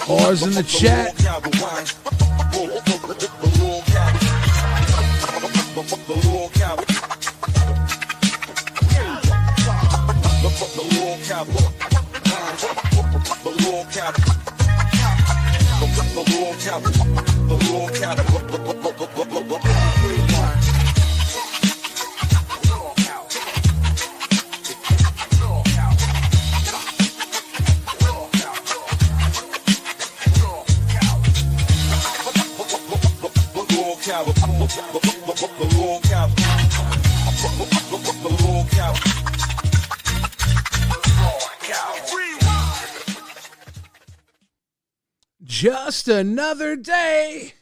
Ours in the chat. Just another day.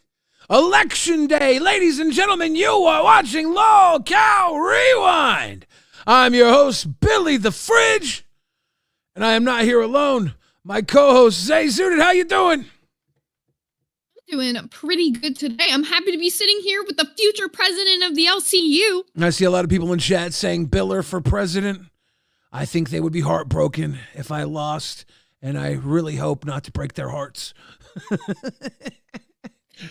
Election day. Ladies and gentlemen, you are watching LolcowRewind. I'm your host, Billy the Fridge, and I am not here alone. My co-host, Zay Zudit. How you doing? Doing pretty good today. I'm happy to be sitting here with the future president of the LCU. I see a lot of people in chat saying Biller for president. I think they would be heartbroken if I lost, and I really hope not to break their hearts.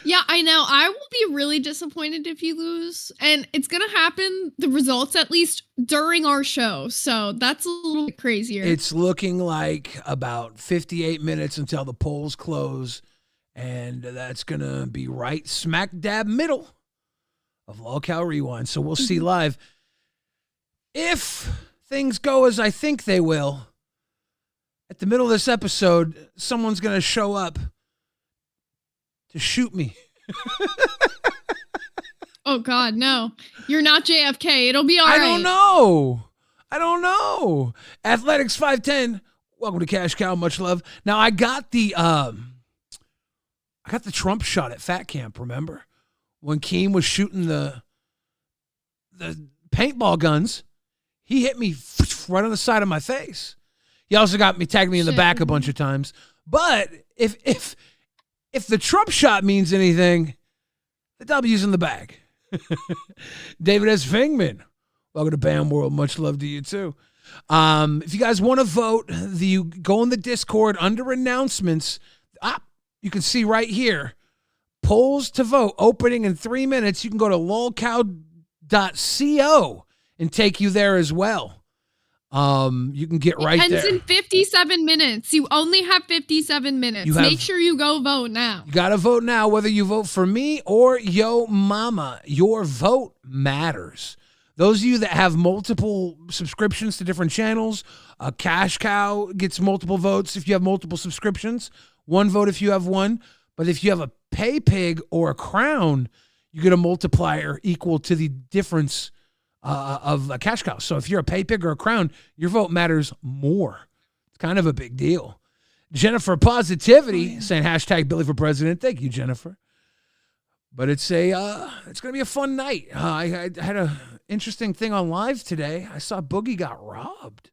Yeah, I know. I will be really disappointed if you lose, and it's going to happen, the results at least, during our show, so that's a little bit crazier. It's looking like about 58 minutes until the polls close, and that's going to be right smack dab middle of LolcowRewind, so we'll see live. If things go as I think they will, at the middle of this episode, someone's going to show up to shoot me. Oh, God, no. You're not JFK. It'll be all right. I don't know. Athletics 510. Welcome to Cash Cow. Much love. Now, I got the Trump shot at Fat Camp, remember? When Keem was shooting the paintball guns, he hit me right on the side of my face. He also tagged me in the back a bunch of times. But if the Trump shot means anything, the W's in the bag. David S. Fingman, welcome to Bam World. Much love to you, too. If you guys want to vote, you go in the Discord under announcements. You can see right here, polls to vote opening in 3 minutes. You can go to lolcow.co and take you there as well. You can get right there. Ends in 57 minutes. You only have 57 minutes. Make sure you go vote now. You got to vote now, whether you vote for me or yo mama. Your vote matters. Those of you that have multiple subscriptions to different channels, Cash Cow gets multiple votes if you have multiple subscriptions. One vote if you have one. But if you have a Pay Pig or a Crown, you get a multiplier equal to the difference of a Cash Cow. So if you're a Pay Pig or a Crown, your vote matters more. It's kind of a big deal. Jennifer Positivity saying hashtag Billy for President. Thank you, Jennifer. But it's going to be a fun night. I had a interesting thing on live today. I saw Boogie got robbed.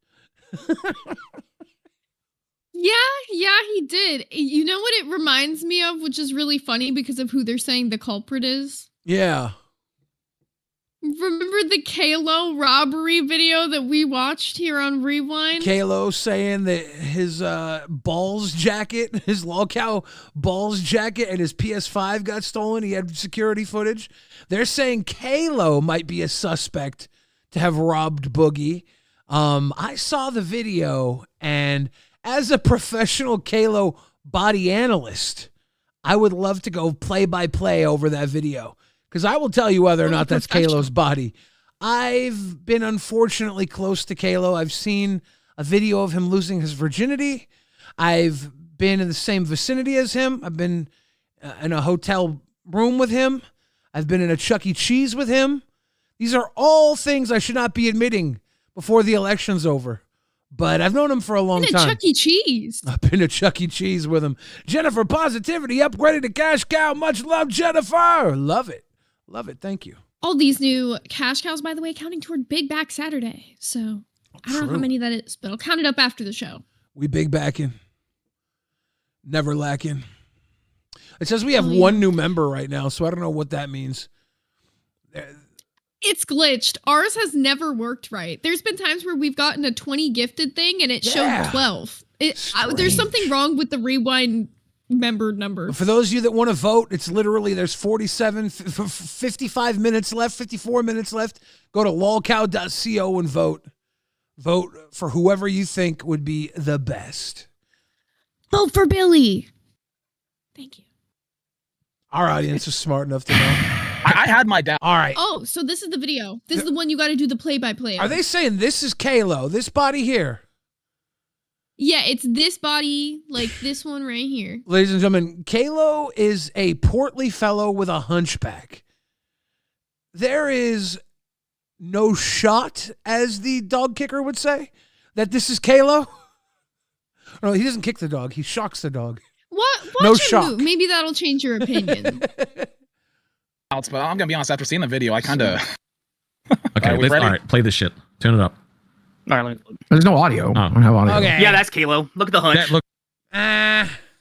Yeah, he did. You know what it reminds me of, which is really funny because of who they're saying the culprit is? Yeah. Remember the Kalo robbery video that we watched here on Rewind? Kalo saying that his balls jacket, his Lolcow balls jacket and his PS5 got stolen. He had security footage. They're saying Kalo might be a suspect to have robbed Boogie. I saw the video, and as a professional Kalo body analyst, I would love to go play-by-play over that video. Because I will tell you whether or not that's Kalo's body. I've been unfortunately close to Kalo. I've seen a video of him losing his virginity. I've been in the same vicinity as him. I've been in a hotel room with him. I've been in a Chuck E. Cheese with him. These are all things I should not be admitting before the election's over. But I've known him for a long time. Chuck E. Cheese. I've been to Chuck E. Cheese with him. Jennifer Positivity upgraded to Cash Cow. Much love, Jennifer. Love it. Love it. Thank you. All these new Cash Cows, by the way, counting toward Big Back Saturday. So I don't know how many that is, but I'll count it up after the show. We big backing. Never lacking. It says we have one new member right now, so I don't know what that means. It's glitched. Ours has never worked right. There's been times where we've gotten a 20 gifted thing and it showed 12. There's something wrong with the Rewind member number. For those of you that want to vote, it's literally there's 55 minutes left, 54 minutes left. Go to lolcow.co and vote. Vote for whoever you think would be the best. Vote for Billy. Thank you. Our audience is smart enough to know. I had my doubt. All right. Oh, so this is the video. This is the one you got to do the play-by-play. Are they saying this is Kalo, this body here? Yeah, it's this body, like this one right here. Ladies and gentlemen, Kalo is a portly fellow with a hunchback. There is no shot, as the dog kicker would say, that this is Kalo. No, he doesn't kick the dog. He shocks the dog. What? No Watch shock. move. Maybe that'll change your opinion. But I'm gonna be honest. After seeing the video, I kind of. Okay, all right, play this shit. Turn it up. All right, there's no audio. Oh. I don't have audio. Okay. yeah, that's Kalo. Look at the hunch. Yeah, look.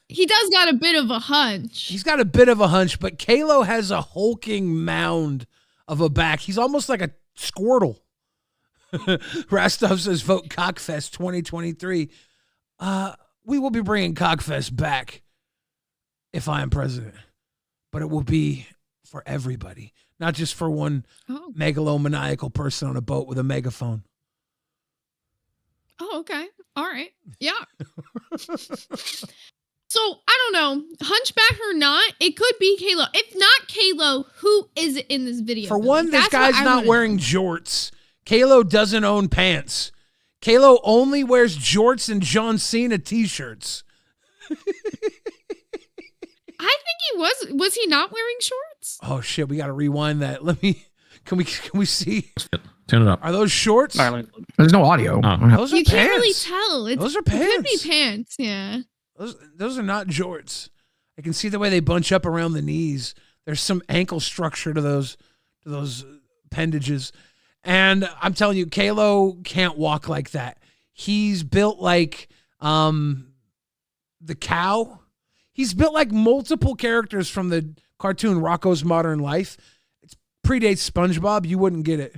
He does got a bit of a hunch. He's got a bit of a hunch, but Kalo has a hulking mound of a back. He's almost like a Squirtle. Rastov says, vote Cockfest 2023. We will be bringing Cockfest back if I am president, but it will be for everybody, not just for one megalomaniacal person on a boat with a megaphone. Oh, okay. All right. Yeah. So, I don't know. Hunchback or not, it could be Kalo. If not Kalo, who is it in this video? For one, this guy's not wearing jorts. Kalo doesn't own pants. Kalo only wears jorts and John Cena t-shirts. I think he was he not wearing shorts? Oh shit, we got to rewind that. Can we see? Turn it up. Are those shorts? All right, there's no audio. Those are you pants. Can't really tell. Those are pants. It could be pants, yeah. Those are not jorts. I can see the way they bunch up around the knees. There's some ankle structure to those appendages. And I'm telling you, Kalo can't walk like that. He's built like the cow. He's built like multiple characters from the cartoon Rocko's Modern Life. It predates SpongeBob. You wouldn't get it.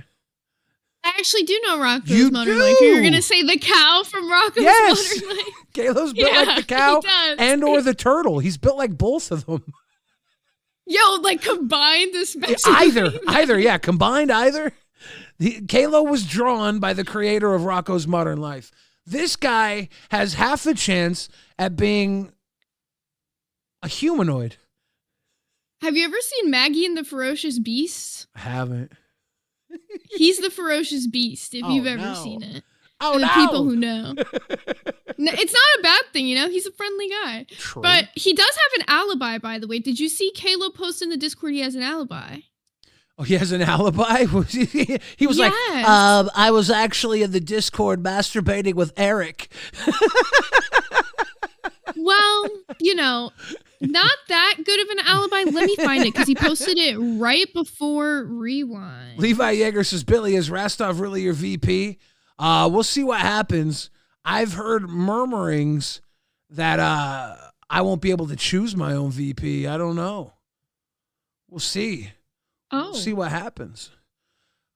I actually do know Rocko's Modern Life. You're going to say the cow from Rocko's Modern Life? Kalo's built like the cow and or the turtle. He's built like both of them. Yo, like combined especially. Either, yeah. Combined either. Kalo was drawn by the creator of Rocko's Modern Life. This guy has half the chance at being a humanoid. Have you ever seen Maggie and the Ferocious Beast? I haven't. He's the Ferocious Beast, if you've ever seen it. Oh, the people who know. No, it's not a bad thing, you know? He's a friendly guy. True. But he does have an alibi, by the way. Did you see Kalo post in the Discord he has an alibi? Oh, he has an alibi? He was like, I was actually in the Discord masturbating with Eric. Well, you know, not that good of an alibi. Let me find it, because he posted it right before Rewind. Levi Yeager says, Billy, is Rastov really your VP? We'll see what happens. I've heard murmurings that I won't be able to choose my own VP. I don't know. We'll see. Oh. We'll see what happens.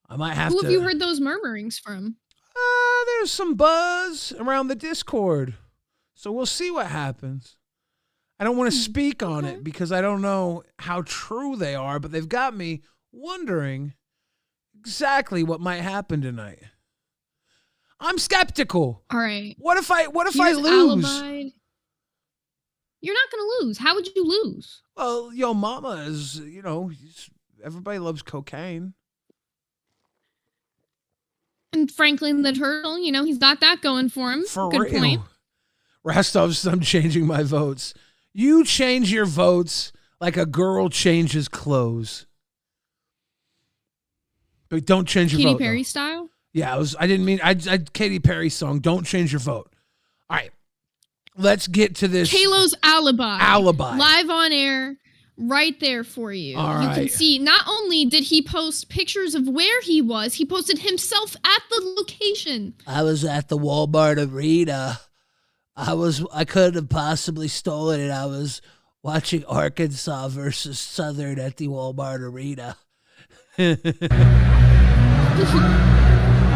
I might have Who to. have you heard those murmurings from? There's some buzz around the Discord. So we'll see what happens. I don't want to speak on it because I don't know how true they are, but they've got me wondering exactly what might happen tonight. I'm skeptical. All right. What if I lose? Alibi. You're not going to lose. How would you lose? Well, Yo Mama is, everybody loves cocaine. And Franklin the Turtle, he's got that going for him. For Good real. point. Rastov's, I'm changing my votes. You change your votes like a girl changes clothes. But don't change your vote. Katy Perry style? Yeah, I didn't mean, Katy Perry song, don't change your vote. All right, let's get to this. Kalo's alibi. Live on air, right there for you. All you right. can see, not only did he post pictures of where he was, he posted himself at the location. I was at the Walmart Arena. I couldn't have possibly stolen it. I was watching Arkansas versus Southern at the Walmart Arena.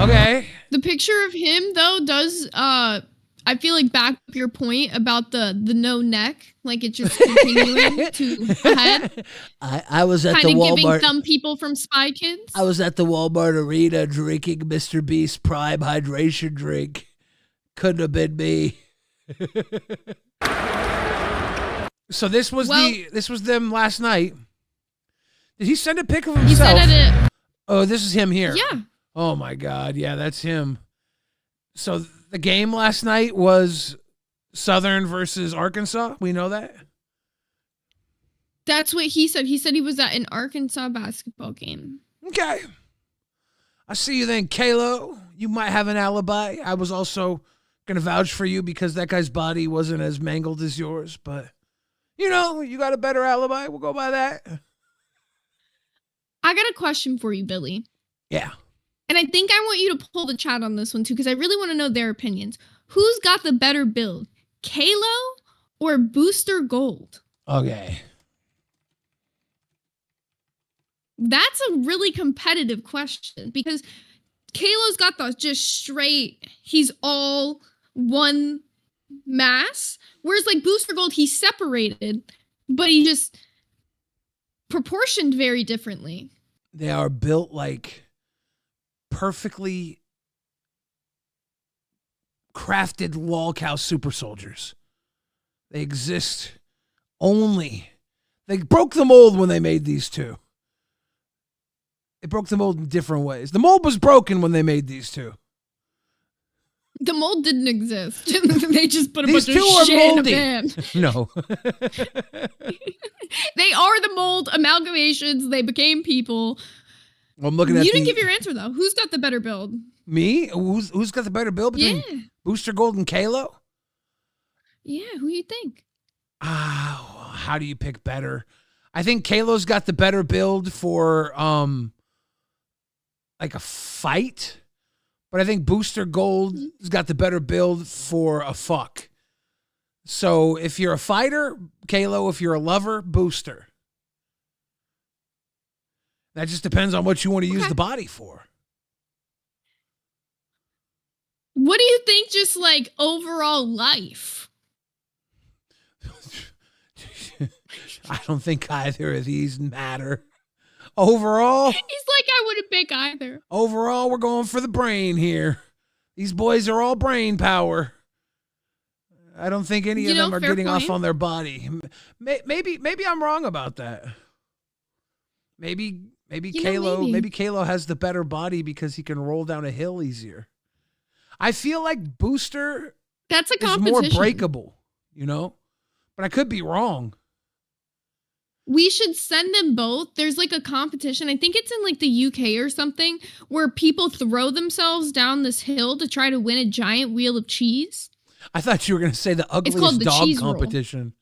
Okay. The picture of him, though, does I feel like back up your point about the no neck, like it's just continuing to head. I was at Kind the of giving Walmart. some people from Spy Kids. I was at the Walmart arena drinking Mr. Beast Prime hydration drink. Couldn't have been me. So this was them last night. Did he send a pic of himself? He said it. Oh, this is him here. Yeah. Oh my God. Yeah, that's him. So the game last night was Southern versus Arkansas. We know that. That's what he said. He said he was at an Arkansas basketball game. Okay. I see you then, Kalo. You might have an alibi. I was also going to vouch for you because that guy's body wasn't as mangled as yours. But, you know, you got a better alibi. We'll go by that. I got a question for you, Billy. Yeah. And I think I want you to pull the chat on this one, too, because I really want to know their opinions. Who's got the better build, Kalo or Booster Gold? Okay. That's a really competitive question because Kalo's got the just straight, he's all one mass. Whereas like Booster Gold, he's separated, but he just proportioned very differently. They are built like perfectly crafted lolcow super soldiers. They exist only. They broke the mold when they made these two. They broke the mold in different ways. The mold was broken when they made these two. The mold didn't exist. They just put a These bunch two of are shit moldy. in a pan. No. They are the mold amalgamations. They became people. Well, I'm looking at You didn't give your answer, though. Who's got the better build? Me? Who's got the better build between Booster Gold and Kalo? Yeah, who you think? How do you pick better? I think Kalo's got the better build for like a fight, but I think Booster Gold's got the better build for a fuck. So if you're a fighter, Kalo. If you're a lover, Booster. That just depends on what you want to use the body for. What do you think just like overall life? I don't think either of these matter. Overall, He's like, I wouldn't pick either. overall, we're going for the brain here. These boys are all brain power. I don't think any of them are fair getting off point. on their body. Maybe I'm wrong about that. Maybe maybe. Kalo has the better body because he can roll down a hill easier. I feel like Booster That's a is competition. more breakable, you know? But I could be wrong. We should send them both. There's like a competition. I think it's in like the UK or something where people throw themselves down this hill to try to win a giant wheel of cheese. I thought you were going to say the called ugliest the dog cheese roll. competition.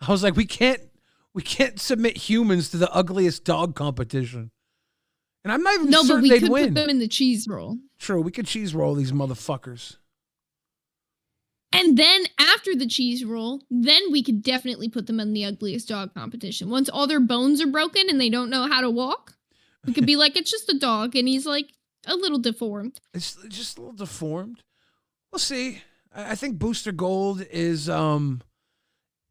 I was like, we can't submit humans to the ugliest dog competition. And I'm not even No, but certain we they'd could win. put them in the cheese roll. True, we could cheese roll these motherfuckers. And then after the cheese roll, then we could definitely put them in the ugliest dog competition. Once all their bones are broken and they don't know how to walk, we could be like, it's just a dog and he's like a little deformed. It's just a little deformed. We'll see. I think Booster Gold is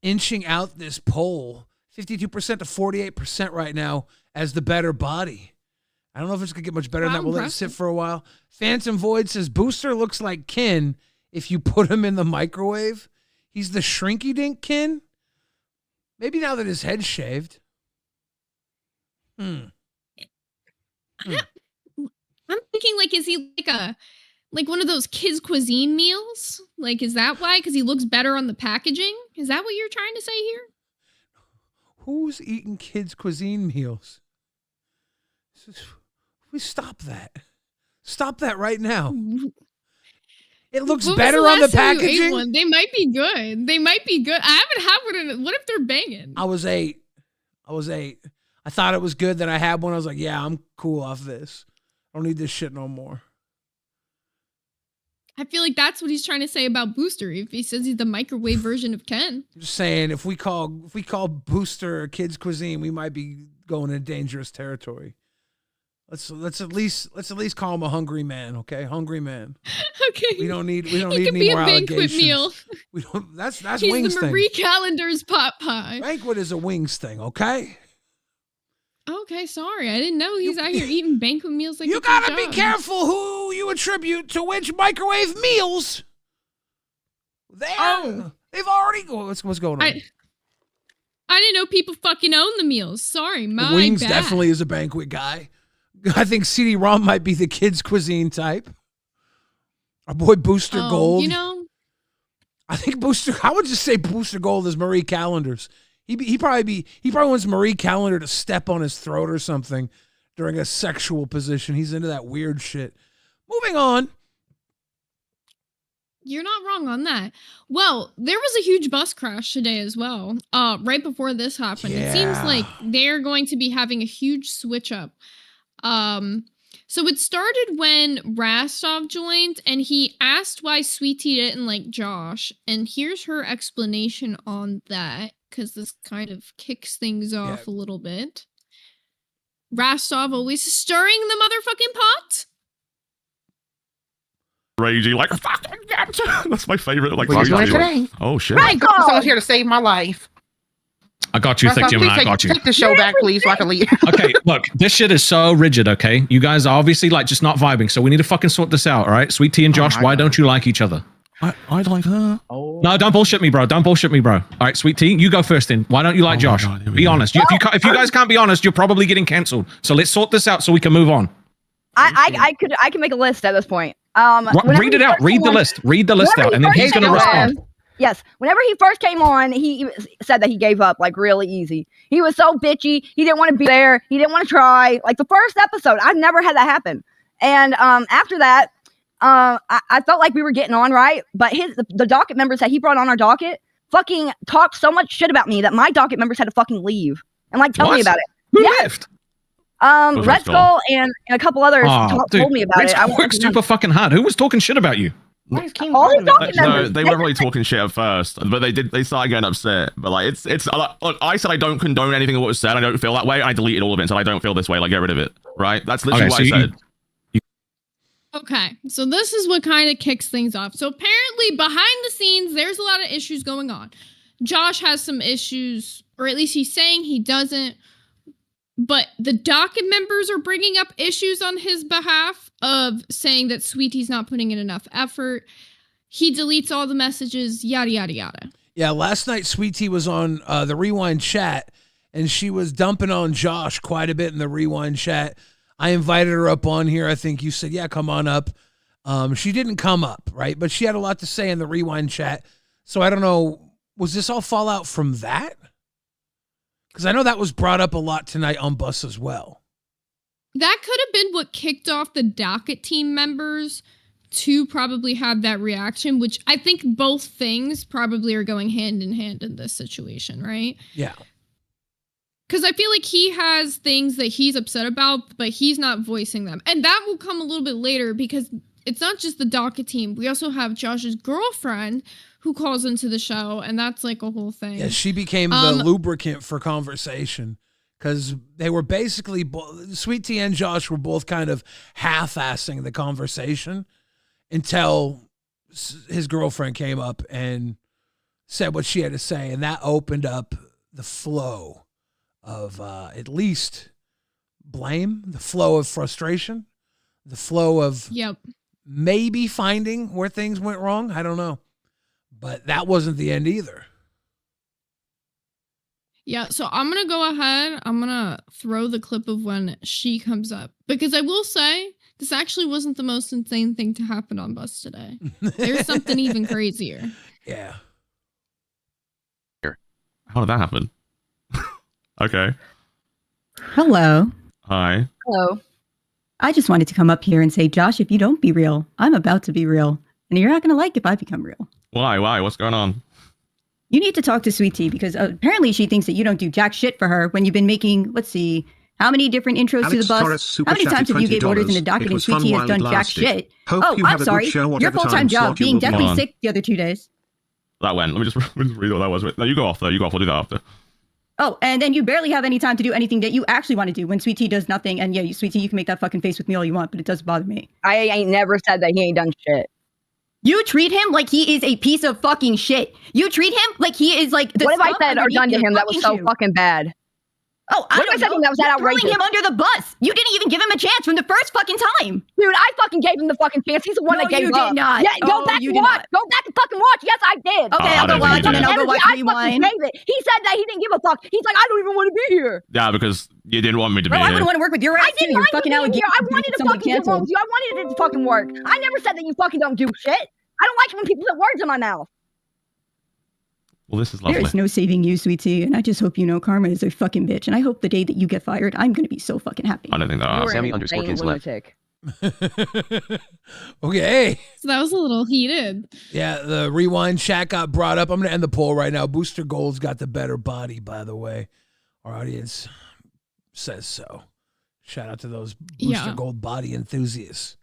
inching out this poll 52% to 48% right now as the better body. I don't know if it's going to get much better than that. We'll let it sit for a while. Phantom Void says Booster looks like Kin if you put him in the microwave. He's the shrinky dink Kin. Maybe now that his head's shaved. I'm thinking like, is he like one of those kids' cuisine meals? Like, is that why? Because he looks better on the packaging? Is that what you're trying to say here? Who's eating kids' cuisine meals? We stop that. Stop that right now. It looks When was better the on the last time you ate packaging. one? They might be good. They might be good. I haven't had one in. What if they're banging? I was 8. I thought it was good that I had one. I was like, yeah, I'm cool off this. I don't need this shit no more. I feel like that's what he's trying to say about Booster. If he says he's the microwave version of Ken. I'm just saying, if we call Booster kids cuisine, we might be going in dangerous territory. Let's at least call him a hungry man, okay? Hungry man. Okay. We don't need It any could be a more banquet allegations. meal. We don't. That's He's wings the thing. Marie Callender's pot pie. Banquet is a wings thing, okay? Okay, sorry. I didn't know he's out here eating banquet meals like You gotta be careful who you attribute to which microwave meals. They've already. What's going on? I didn't know people fucking own the meals. Sorry, my Wings bad. definitely is a banquet guy. I think CD-ROM might be the kids' cuisine type. Our boy Booster Gold. You know, I think I would just say Booster Gold is Marie Callender's. He probably wants Marie Callender to step on his throat or something during a sexual position. He's into that weird shit. Moving on. you're not wrong on that. Well, there was a huge bus crash today as well. Right before this happened. Yeah. It seems like they're going to be having a huge switch up. So it started when Rastov joined and he asked why Sweet Tea didn't like Josh. And here's her explanation on that, because this kind of kicks things off a little bit. Rastov always stirring the motherfucking pot. Ragey, like, that's my favorite. Like, What are you doing today? Oh, shit. Right, someone's here to save my life. I got you, Thick Jim, and I got you. Take the show back, please, so I can leave. Okay, look, this shit is so rigid, okay? You guys are obviously, like, just not vibing, so we need to fucking sort this out, all right? Sweet Tea and Josh, why don't you like each other? I like her. Oh. No, don't bullshit me, bro. Don't bullshit me, bro. All right, Sweet Tea, you go first in. Why don't you like Josh? God, be honest. If you guys can't be honest, you're probably getting cancelled. So let's sort this out so we can move on. I can make a list at this point. Read it out. Read the list. Read the list out, and then he's going to respond. Yes. Whenever he first came on, he said that he gave up like really easy. He was so bitchy. He didn't want to be there. He didn't want to try. Like the first episode, I've never had that happen. And after that, I felt like we were getting on right. But the docket members that he brought on our docket fucking talked so much shit about me that my docket members had to fucking leave and like tell me about it. Who left? Red Skull and a couple others told me about it. I worked super fucking hard. Who was talking shit about you? No, they weren't really talking shit at first, but they started getting upset. But like, it's look, I said I don't condone anything that was said. I don't feel that way. I deleted all of it and said I don't feel this way. Like, get rid of it. Right? That's literally what I said. Okay, so this is what kind of kicks things off. So apparently behind the scenes, there's a lot of issues going on. Josh has some issues, or at least he's saying he doesn't. But the docket members are bringing up issues on his behalf of saying that Sweet Tea's not putting in enough effort. He deletes all the messages, yada, yada, yada. Yeah, last night Sweet Tea was on the Rewind chat, and she was dumping on Josh quite a bit in the Rewind chat. I invited her up on here. I think you said, yeah, come on up. She didn't come up, right? But she had a lot to say in the Rewind chat. So I don't know, was this all fallout from that? Because I know that was brought up a lot tonight on Bus as well. That could have been what kicked off the docket team members to probably have that reaction, which I think both things probably are going hand in hand in this situation, right? Yeah. Because I feel like he has things that he's upset about, but he's not voicing them. And that will come a little bit later because it's not just the docket team. We also have Josh's girlfriend who calls into the show, and that's like a whole thing. Yeah, she became the lubricant for conversation because they were basically, Sweet Tea and Josh were both kind of half-assing the conversation until his girlfriend came up and said what she had to say, and that opened up the flow of at least blame, the flow of frustration, the flow of maybe finding where things went wrong. I don't know. But that wasn't the end either. Yeah, so I'm going to go ahead. I'm going to throw the clip of when she comes up. Because I will say, this actually wasn't the most insane thing to happen on Bus today. There's something even crazier. Yeah. How did that happen? Okay. Hello. Hi. Hello. I just wanted to come up here and say, Josh, if you don't be real, I'm about to be real. And you're not going to like if I become real. Why? What's going on? You need to talk to Sweet Tea because apparently she thinks that you don't do jack shit for her when you've been making, let's see, how many different intros to the bus? How many times have you gave orders in the docket and Sweet Tea has done jack shit? I'm sorry. Your full-time job being deathly sick the other 2 days. That went. Let me just read what that was. No, you go off though. You go off. I'll do that after. Oh, and then you barely have any time to do anything that you actually want to do when Sweet Tea does nothing. And yeah, Sweet Tea, you can make that fucking face with me all you want, but it does bother me. I ain't never said that he ain't done shit. You treat him like he is a piece of fucking shit. You treat him like he is like. What have I said or done to him that was so fucking bad? Oh, I don't know. That was that outrageous. Throwing him under the bus. You didn't even give him a chance from the first fucking time. Dude, I fucking gave him the fucking chance. He's the one that gave up. You did not. Yeah, go back and watch. Go back and fucking watch. Yes, I did. Okay, I'll go watch and then I'll go watch Rewind. He said that he didn't give a fuck. He's like, I don't even want to be here. Yeah, because you didn't want me to be here. I wouldn't want to work with your ass too. You're fucking alligator. I wanted to fucking get along with you. I wanted it to fucking work. I never said that you fucking don't do shit. I don't like it when people put words in my mouth. Well, this is lovely. There is no saving you, Sweet Tea, and I just hope you know karma is a fucking bitch. And I hope the day that you get fired, I'm gonna be so fucking happy. I don't think that. Sammy_kids left. Okay. So that was a little heated. Yeah, the Rewind chat got brought up. I'm going to end the poll right now. Booster Gold's got the better body, by the way. Our audience says so. Shout out to those Booster Gold body enthusiasts.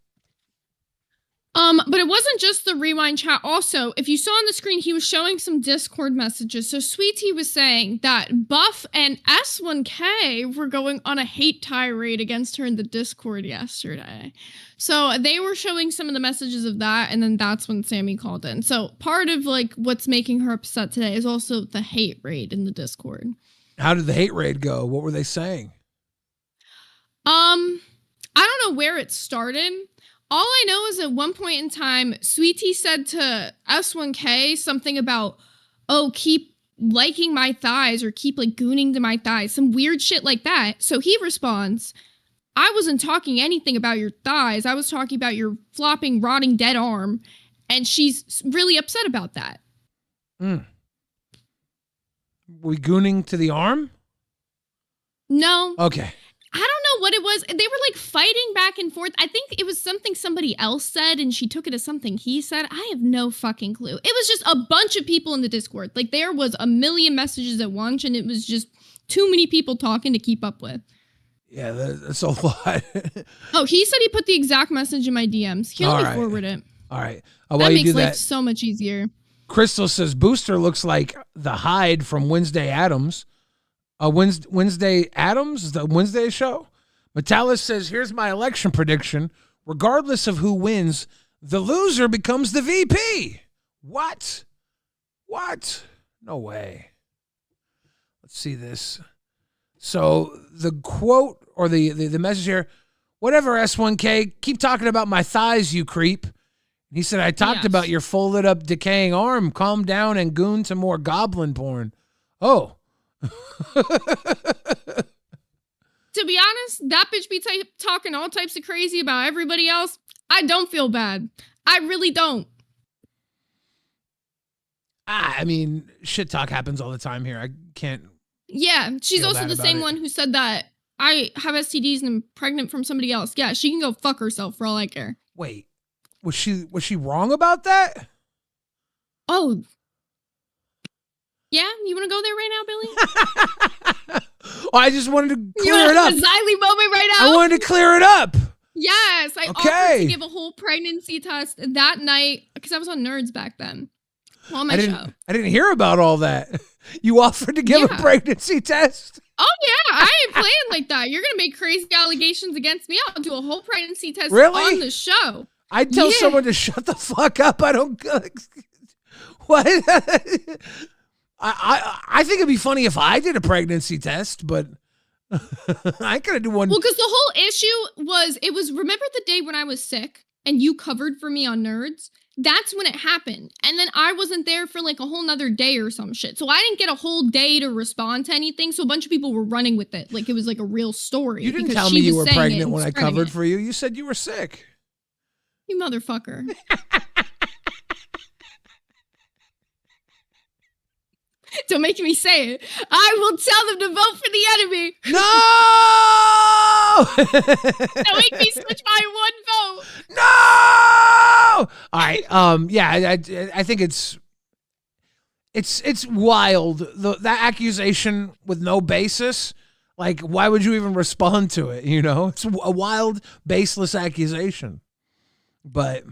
But it wasn't just the Rewind chat. Also, if you saw on the screen, he was showing some Discord messages. So Sweet Tea was saying that Buff and S1K were going on a hate tirade against her in the Discord yesterday. So they were showing some of the messages of that, and then that's when Sammy called in. So part of like what's making her upset today is also the hate raid in the Discord. How did the hate raid go? What were they saying? I don't know where it started. All I know is at one point in time, Sweet Tea said to S1K something about, oh, keep liking my thighs or keep like gooning to my thighs, some weird shit like that. So he responds, I wasn't talking anything about your thighs. I was talking about your flopping, rotting, dead arm. And she's really upset about that. We gooning to the arm? No. Okay. I don't know what it was. They were like fighting back and forth. I think it was something somebody else said and she took it as something he said. I have no fucking clue. It was just a bunch of people in the Discord. Like there was a million messages at once and it was just too many people talking to keep up with. Yeah, that's a lot. Oh, he said he put the exact message in my DMs. Here, let me forward it. All right. That makes life so much easier. Crystal says Booster looks like the Hyde from Wednesday Addams. Wednesday Addams, the Wednesday show. Metalis says, here's my election prediction. Regardless of who wins, the loser becomes the VP. What? No way. Let's see this. So the quote or the message here, whatever S1K, keep talking about my thighs, you creep. And he said, I talked about your folded up decaying arm. Calm down and goon to more goblin porn. Oh. To be honest, that bitch be talking all types of crazy about everybody else. I don't feel bad. I really don't. I mean, shit talk happens all the time here. I can't. Yeah, she's also the same one who said that I have STDs and I'm pregnant from somebody else. Yeah, she can go fuck herself for all I care. Wait, was she wrong about that? Oh. Yeah, you want to go there right now, Billy? Oh, I just wanted to clear it up. A Xylee moment right now. I wanted to clear it up. Yes, I offered to give a whole pregnancy test that night because I was on Nerds back then. On my show. I didn't hear about all that. You offered to give a pregnancy test? Oh, yeah. I ain't playing like that. You're going to make crazy allegations against me. I'll do a whole pregnancy test on the show. I'd tell someone to shut the fuck up. I don't... What? I think it'd be funny if I did a pregnancy test, but I could do one. Well, because the whole issue was, remember the day when I was sick and you covered for me on Nerds? That's when it happened. And then I wasn't there for like a whole nother day or some shit. So I didn't get a whole day to respond to anything. So a bunch of people were running with it. Like it was like a real story. You didn't tell me you were pregnant when I covered for you. You said you were sick. You motherfucker. Don't make me say it. I will tell them to vote for the enemy. No! Don't make me switch my one vote. No! All right. Yeah, I think it's wild. That accusation with no basis. Like, why would you even respond to it? You know, it's a wild, baseless accusation. But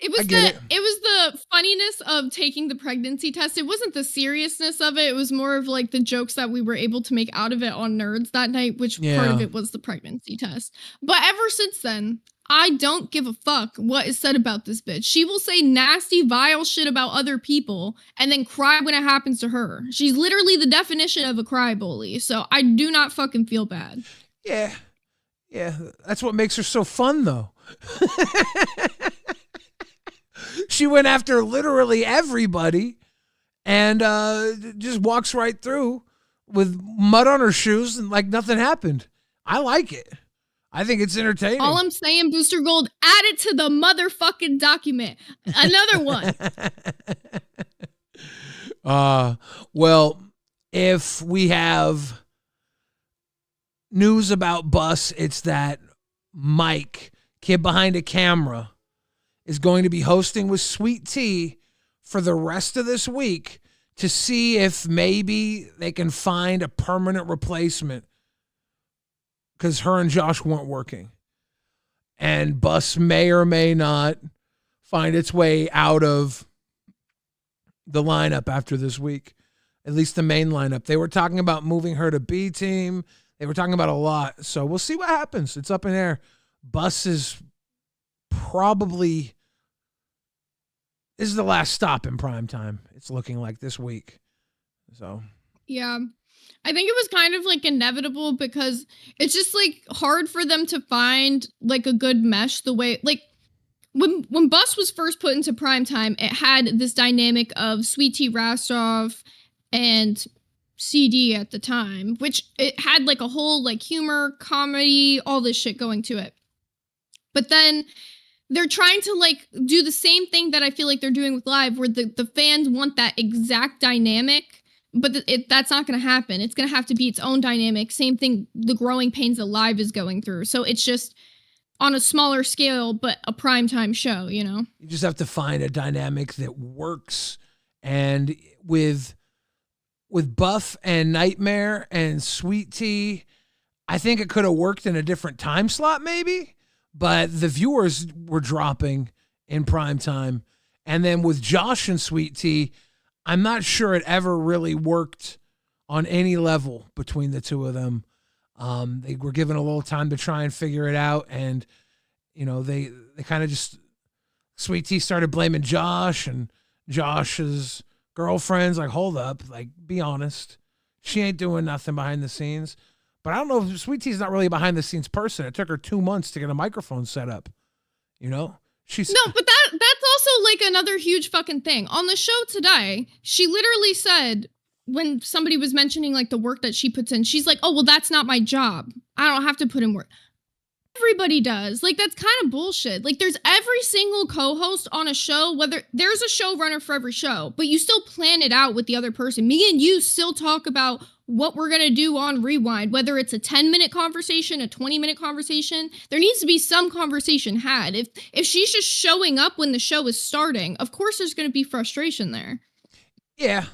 It was the funniness of taking the pregnancy test. It wasn't the seriousness of it. It was more of like the jokes that we were able to make out of it on Nerds that night, which part of it was the pregnancy test. But ever since then, I don't give a fuck what is said about this bitch. She will say nasty, vile shit about other people and then cry when it happens to her. She's literally the definition of a cry bully. So I do not fucking feel bad. Yeah. Yeah. That's what makes her so fun, though. She went after literally everybody and just walks right through with mud on her shoes and like nothing happened. I like it. I think it's entertaining. All I'm saying, Booster Gold, add it to the motherfucking document. Another one. Well, if we have news about Bus, it's that Mike, kid behind a camera, is going to be hosting with Sweet Tea for the rest of this week to see if maybe they can find a permanent replacement because her and Josh weren't working. And Bus may or may not find its way out of the lineup after this week, at least the main lineup. They were talking about moving her to B team. They were talking about a lot. So we'll see what happens. It's up in air. Bus is probably, this is the last stop in prime time. It's looking like this week. So yeah, I think it was kind of like inevitable because it's just like hard for them to find like a good mesh the way like when Bus was first put into prime time, it had this dynamic of Sweet Tea Rastov and CD at the time, which it had like a whole like humor, comedy, all this shit going to it. But then they're trying to like do the same thing that I feel like they're doing with Live, where the fans want that exact dynamic, but that's not going to happen. It's going to have to be its own dynamic. Same thing, the growing pains that Live is going through. So it's just on a smaller scale, but a primetime show, you know? You just have to find a dynamic that works. And with Buff and Nightmare and Sweet Tea, I think it could have worked in a different time slot maybe. But the viewers were dropping in prime time. And then with Josh and Sweet Tea, I'm not sure it ever really worked on any level between the two of them. They were given a little time to try and figure it out. And, you know, they kind of just, Sweet Tea started blaming Josh, and Josh's girlfriend's like, hold up, like, be honest. She ain't doing nothing behind the scenes. But I don't know if Sweet Tea's not really a behind-the-scenes person. It took her 2 months to get a microphone set up. You know? No, but that's also, like, another huge fucking thing. On the show today, she literally said, when somebody was mentioning, like, the work that she puts in, she's like, oh, well, that's not my job. I don't have to put in work. Everybody does. Like, that's kind of bullshit. Like, there's every single co-host on a show, whether there's a showrunner for every show, but you still plan it out with the other person. Me and you still talk about what we're going to do on Rewind, whether it's a 10-minute conversation, a 20-minute conversation. There needs to be some conversation had. If she's just showing up when the show is starting, of course there's going to be frustration there. Yeah.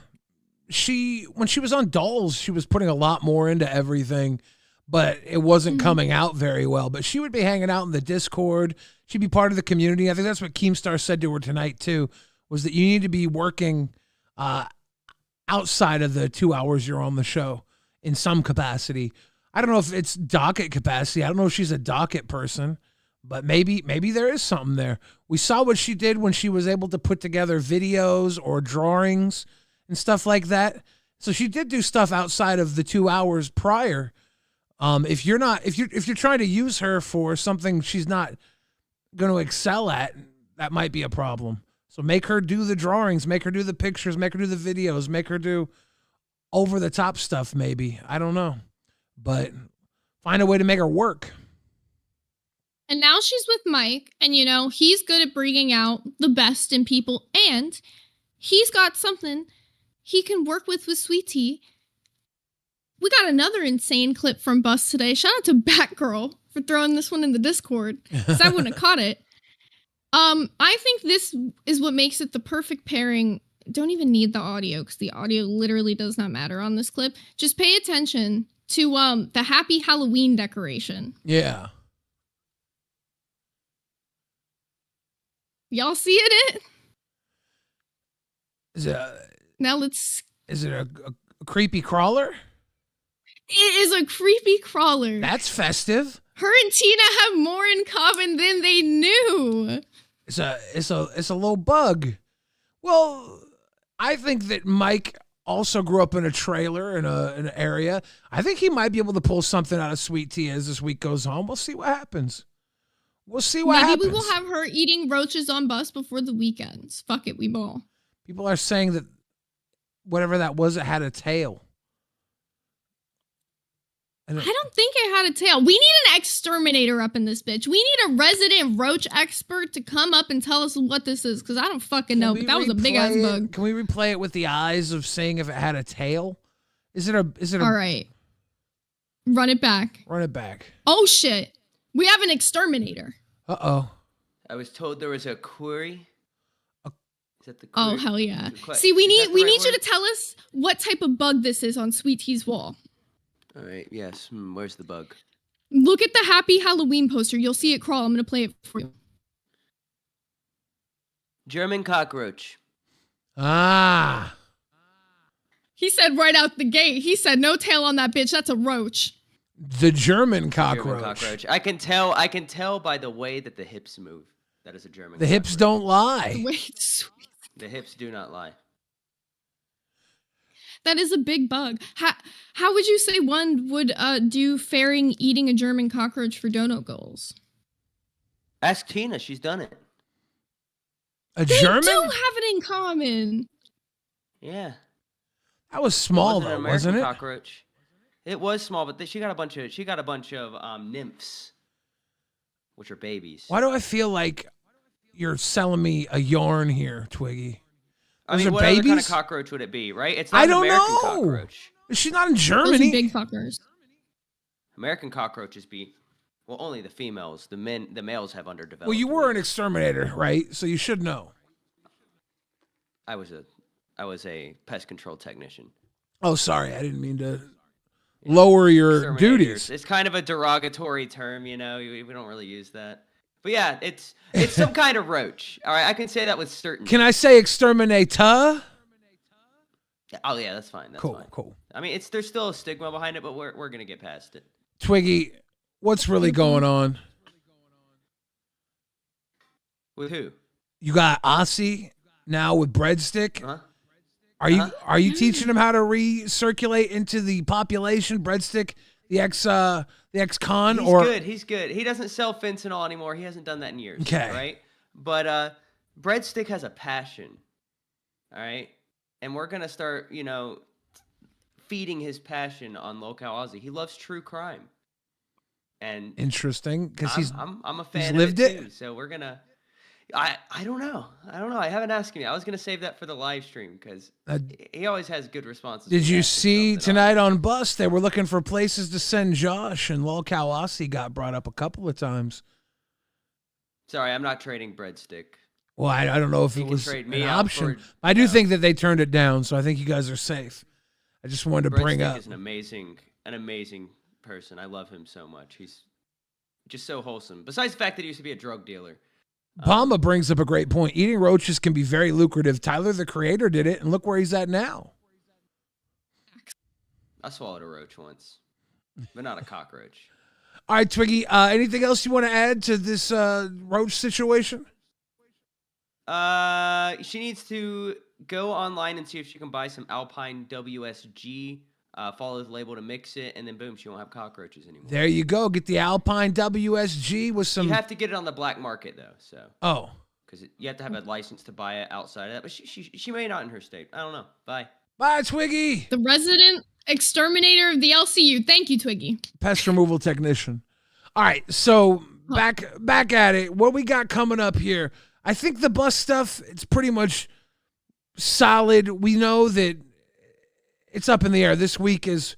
When she was on Dolls, she was putting a lot more into everything, but it wasn't coming out very well. But she would be hanging out in the Discord. She'd be part of the community. I think that's what Keemstar said to her tonight, too, was that you need to be working outside of the 2 hours you're on the show in some capacity. I don't know if it's docket capacity. I don't know if she's a docket person, but maybe there is something there. We saw what she did when she was able to put together videos or drawings and stuff like that. So she did do stuff outside of the 2 hours prior. If you're trying to use her for something she's not going to excel at, that might be a problem. So make her do the drawings, make her do the pictures, make her do the videos, make her do over the top stuff. Maybe, I don't know, but find a way to make her work. And now she's with Mike, and you know, he's good at bringing out the best in people, and he's got something he can work with Sweet Tea. We got another insane clip from Bus today. Shout out to Batgirl for throwing this one in the Discord, because I wouldn't have caught it. I think this is what makes it the perfect pairing. Don't even need the audio, because the audio literally does not matter on this clip. Just pay attention to the Happy Halloween decoration. Yeah. Y'all seeing it? Is it a creepy crawler? It is a creepy crawler. That's festive. Her and Tina have more in common than they knew. It's a little bug. Well, I think that Mike also grew up in a trailer in an area. I think he might be able to pull something out of Sweet Tea as this week goes on. We'll see what happens. Maybe we will have her eating roaches on bus before the weekends. Fuck it, we will. People are saying that whatever that was, it had a tail. I don't think it had a tail. We need an exterminator up in this bitch. We need a resident roach expert to come up and tell us what this is, because I don't fucking know, but that was a big ass bug. Can we replay it with the eyes of saying if it had a tail? Is it a All right. Run it back. Run it back. Oh shit. We have an exterminator. Uh-oh. I was told there was a query. Is that the query? Oh hell yeah. See, we need you to tell us what type of bug this is on Sweet Tea's wall. All right, yes. Where's the bug? Look at the Happy Halloween poster. You'll see it crawl. I'm going to play it for you. German cockroach. Ah. He said right out the gate. He said, no tail on that bitch. That's a roach. The German cockroach. German cockroach. I can tell by the way that the hips move. That is a German The hips don't lie. Wait, the hips do not lie. That is a big bug. How would you say one would do faring eating a German cockroach for dono goals? Ask Tina. She's done it. German? They do have it in common. Yeah. That was small, though, wasn't it? Cockroach. It was small, but she got a bunch of nymphs, which are babies. Why do I feel like you're selling me a yarn here, Twiggy? Those are what babies? other kind of cockroach would it be, right? It's not I an don't American know. cockroach. She's not in Those Germany. are big fuckers. American cockroaches be, well, only the females. The males have underdeveloped. Well, you were an exterminator, right? So you should know. I was a pest control technician. Oh, sorry. I didn't mean to lower your duties. It's kind of a derogatory term, we don't really use that. But yeah, it's some kind of roach. All right, I can say that with certainty. Can I say exterminator? Oh yeah, that's fine. That's fine. Cool. I mean, there's still a stigma behind it, but we're gonna get past it. Twiggy, what's really going on? With who? You got Aussie now with Breadstick. Huh? Are you teaching him how to recirculate into the population? Breadstick, the ex-con, He's good. He doesn't sell fentanyl anymore. He hasn't done that in years. Okay. Right? But Breadstick has a passion. All right? And we're gonna start, feeding his passion on Local Aussie. He loves true crime. And interesting, because I'm a fan he's of lived it it. too, so we're gonna I don't know. I haven't asked him yet. I was gonna save that for the live stream because he always has good responses. Did you see tonight on Bus? They were looking for places to send Josh, and Local Aussie got brought up a couple of times. Sorry, I'm not trading Breadstick. Well, I don't know if it was trade an me out option. for- I do think that they turned it down, so I think you guys are safe. I just wanted to bring Breadstick up. is an amazing person. I love him so much. He's just so wholesome. Besides the fact that he used to be a drug dealer. Palma brings up a great point. Eating roaches can be very lucrative. Tyler, the creator, did it, and look where he's at now. I swallowed a roach once, but not a cockroach. All right, Twiggy, anything else you want to add to this roach situation? She needs to go online and see if she can buy some Alpine WSG, follow the label to mix it, and then boom, she won't have cockroaches anymore. There you go. Get the Alpine WSG with some. You have to get it on the black market though, so. Oh. Because you have to have a license to buy it outside of that, but she may not in her state. I don't know. Bye. Bye, Twiggy. The resident exterminator of the LCU. Thank you, Twiggy. Pest removal technician. All right, so back at it. What we got coming up here? I think the bus stuff, it's pretty much solid. We know that it's up in the air. This week is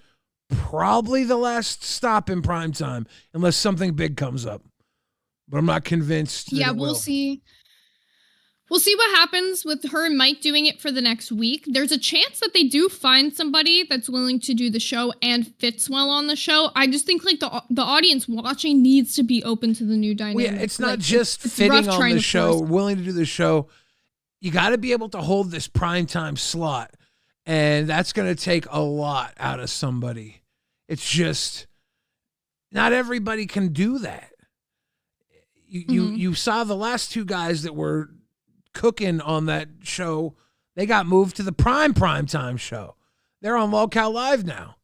probably the last stop in prime time, unless something big comes up. But I'm not convinced. Yeah, we'll see. We'll see what happens with her and Mike doing it for the next week. There's a chance that they do find somebody that's willing to do the show and fits well on the show. I just think like the audience watching needs to be open to the new dynamic. Well, yeah, it's not just fitting on the show, willing to do the show. You got to be able to hold this primetime slot, and that's going to take a lot out of somebody. It's just not everybody can do that. You saw the last two guys that were cooking on that show. They got moved to the primetime show. They're on Lolcow Live now.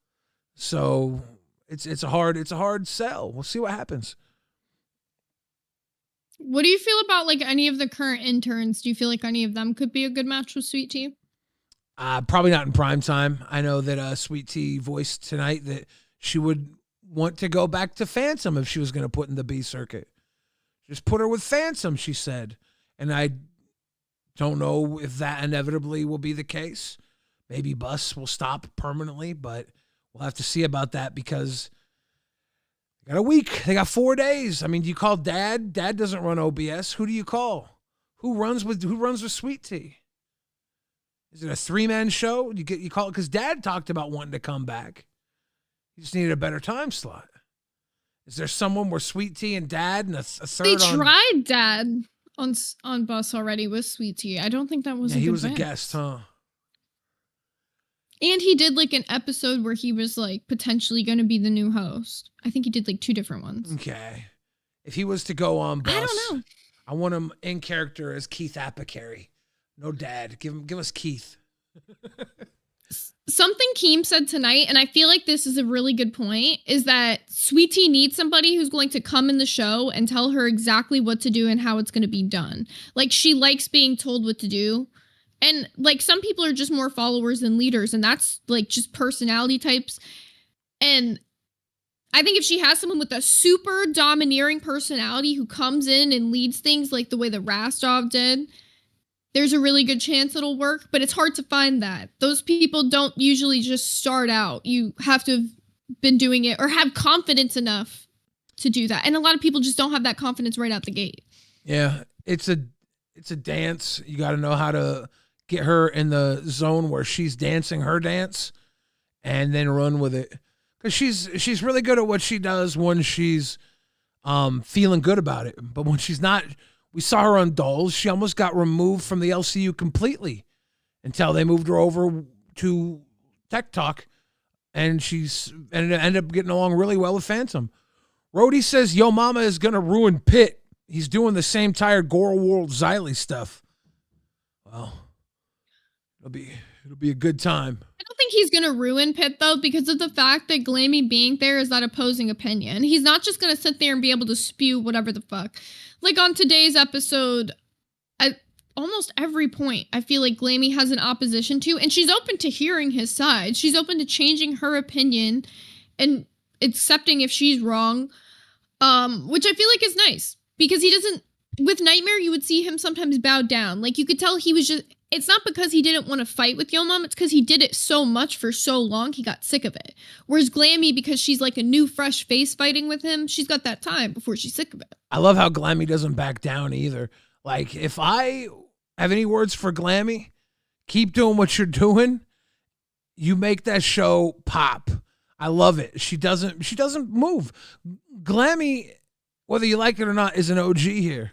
So it's a hard sell. We'll see what happens. What do you feel about like any of the current interns? Do you feel like any of them could be a good match with Sweet Tea? Probably not in primetime. I know that Sweet Tea voiced tonight that she would want to go back to Phantom if she was going to put in the B circuit. Just put her with Phantom, she said. And I don't know if that inevitably will be the case. Maybe Bus will stop permanently, but we'll have to see about that because they got a week. They got 4 days. I mean, do you call Dad? Dad doesn't run OBS. Who do you call? Who runs with Sweet Tea? Is it a 3-man show? You call it because Dad talked about wanting to come back. He just needed a better time slot. Is there someone where Sweet Tea and Dad and a third? They tried Dad on Bus already with Sweet Tea. I don't think that was. Yeah, he was a guest, huh? And he did like an episode where he was like potentially going to be the new host. I think he did like 2 different ones. Okay, if he was to go on Bus, I don't know. I want him in character as Keith Apicary. No Dad. Give us Keith. Something Keem said tonight, and I feel like this is a really good point, is that Sweet Tea needs somebody who's going to come in the show and tell her exactly what to do and how it's going to be done. Like, she likes being told what to do. And, like, some people are just more followers than leaders, and that's, like, just personality types. And I think if she has someone with a super domineering personality who comes in and leads things like the way that Rastov did, there's a really good chance it'll work, but it's hard to find that. Those people don't usually just start out. You have to have been doing it or have confidence enough to do that. And a lot of people just don't have that confidence right out the gate. Yeah, it's a dance. You got to know how to get her in the zone where she's dancing her dance and then run with it. Because she's really good at what she does when she's feeling good about it. But when she's not... We saw her on Dolls. She almost got removed from the LCU completely until they moved her over to Tech Talk, and she's ended up getting along really well with Phantom. Rhodey says Yo Mama is going to ruin Pitt. He's doing the same tired Gore World Xylee stuff. Well, it'll be a good time. I don't think he's going to ruin Pitt, though, because of the fact that Glammy being there is that opposing opinion. He's not just going to sit there and be able to spew whatever the fuck. Like on today's episode, at almost every point, I feel like Glammy has an opposition to, and she's open to hearing his side. She's open to changing her opinion and accepting if she's wrong, which I feel like is nice. Because he doesn't, with Nightmare, you would see him sometimes bow down. Like, you could tell he was just, it's not because he didn't want to fight with Yo Mom, it's because he did it so much for so long, he got sick of it. Whereas Glammy, because she's like a new, fresh face fighting with him, she's got that time before she's sick of it. I love how Glammy doesn't back down either. Like, if I have any words for Glammy, keep doing what you're doing. You make that show pop. I love it. She doesn't move. Glammy, whether you like it or not, is an OG here.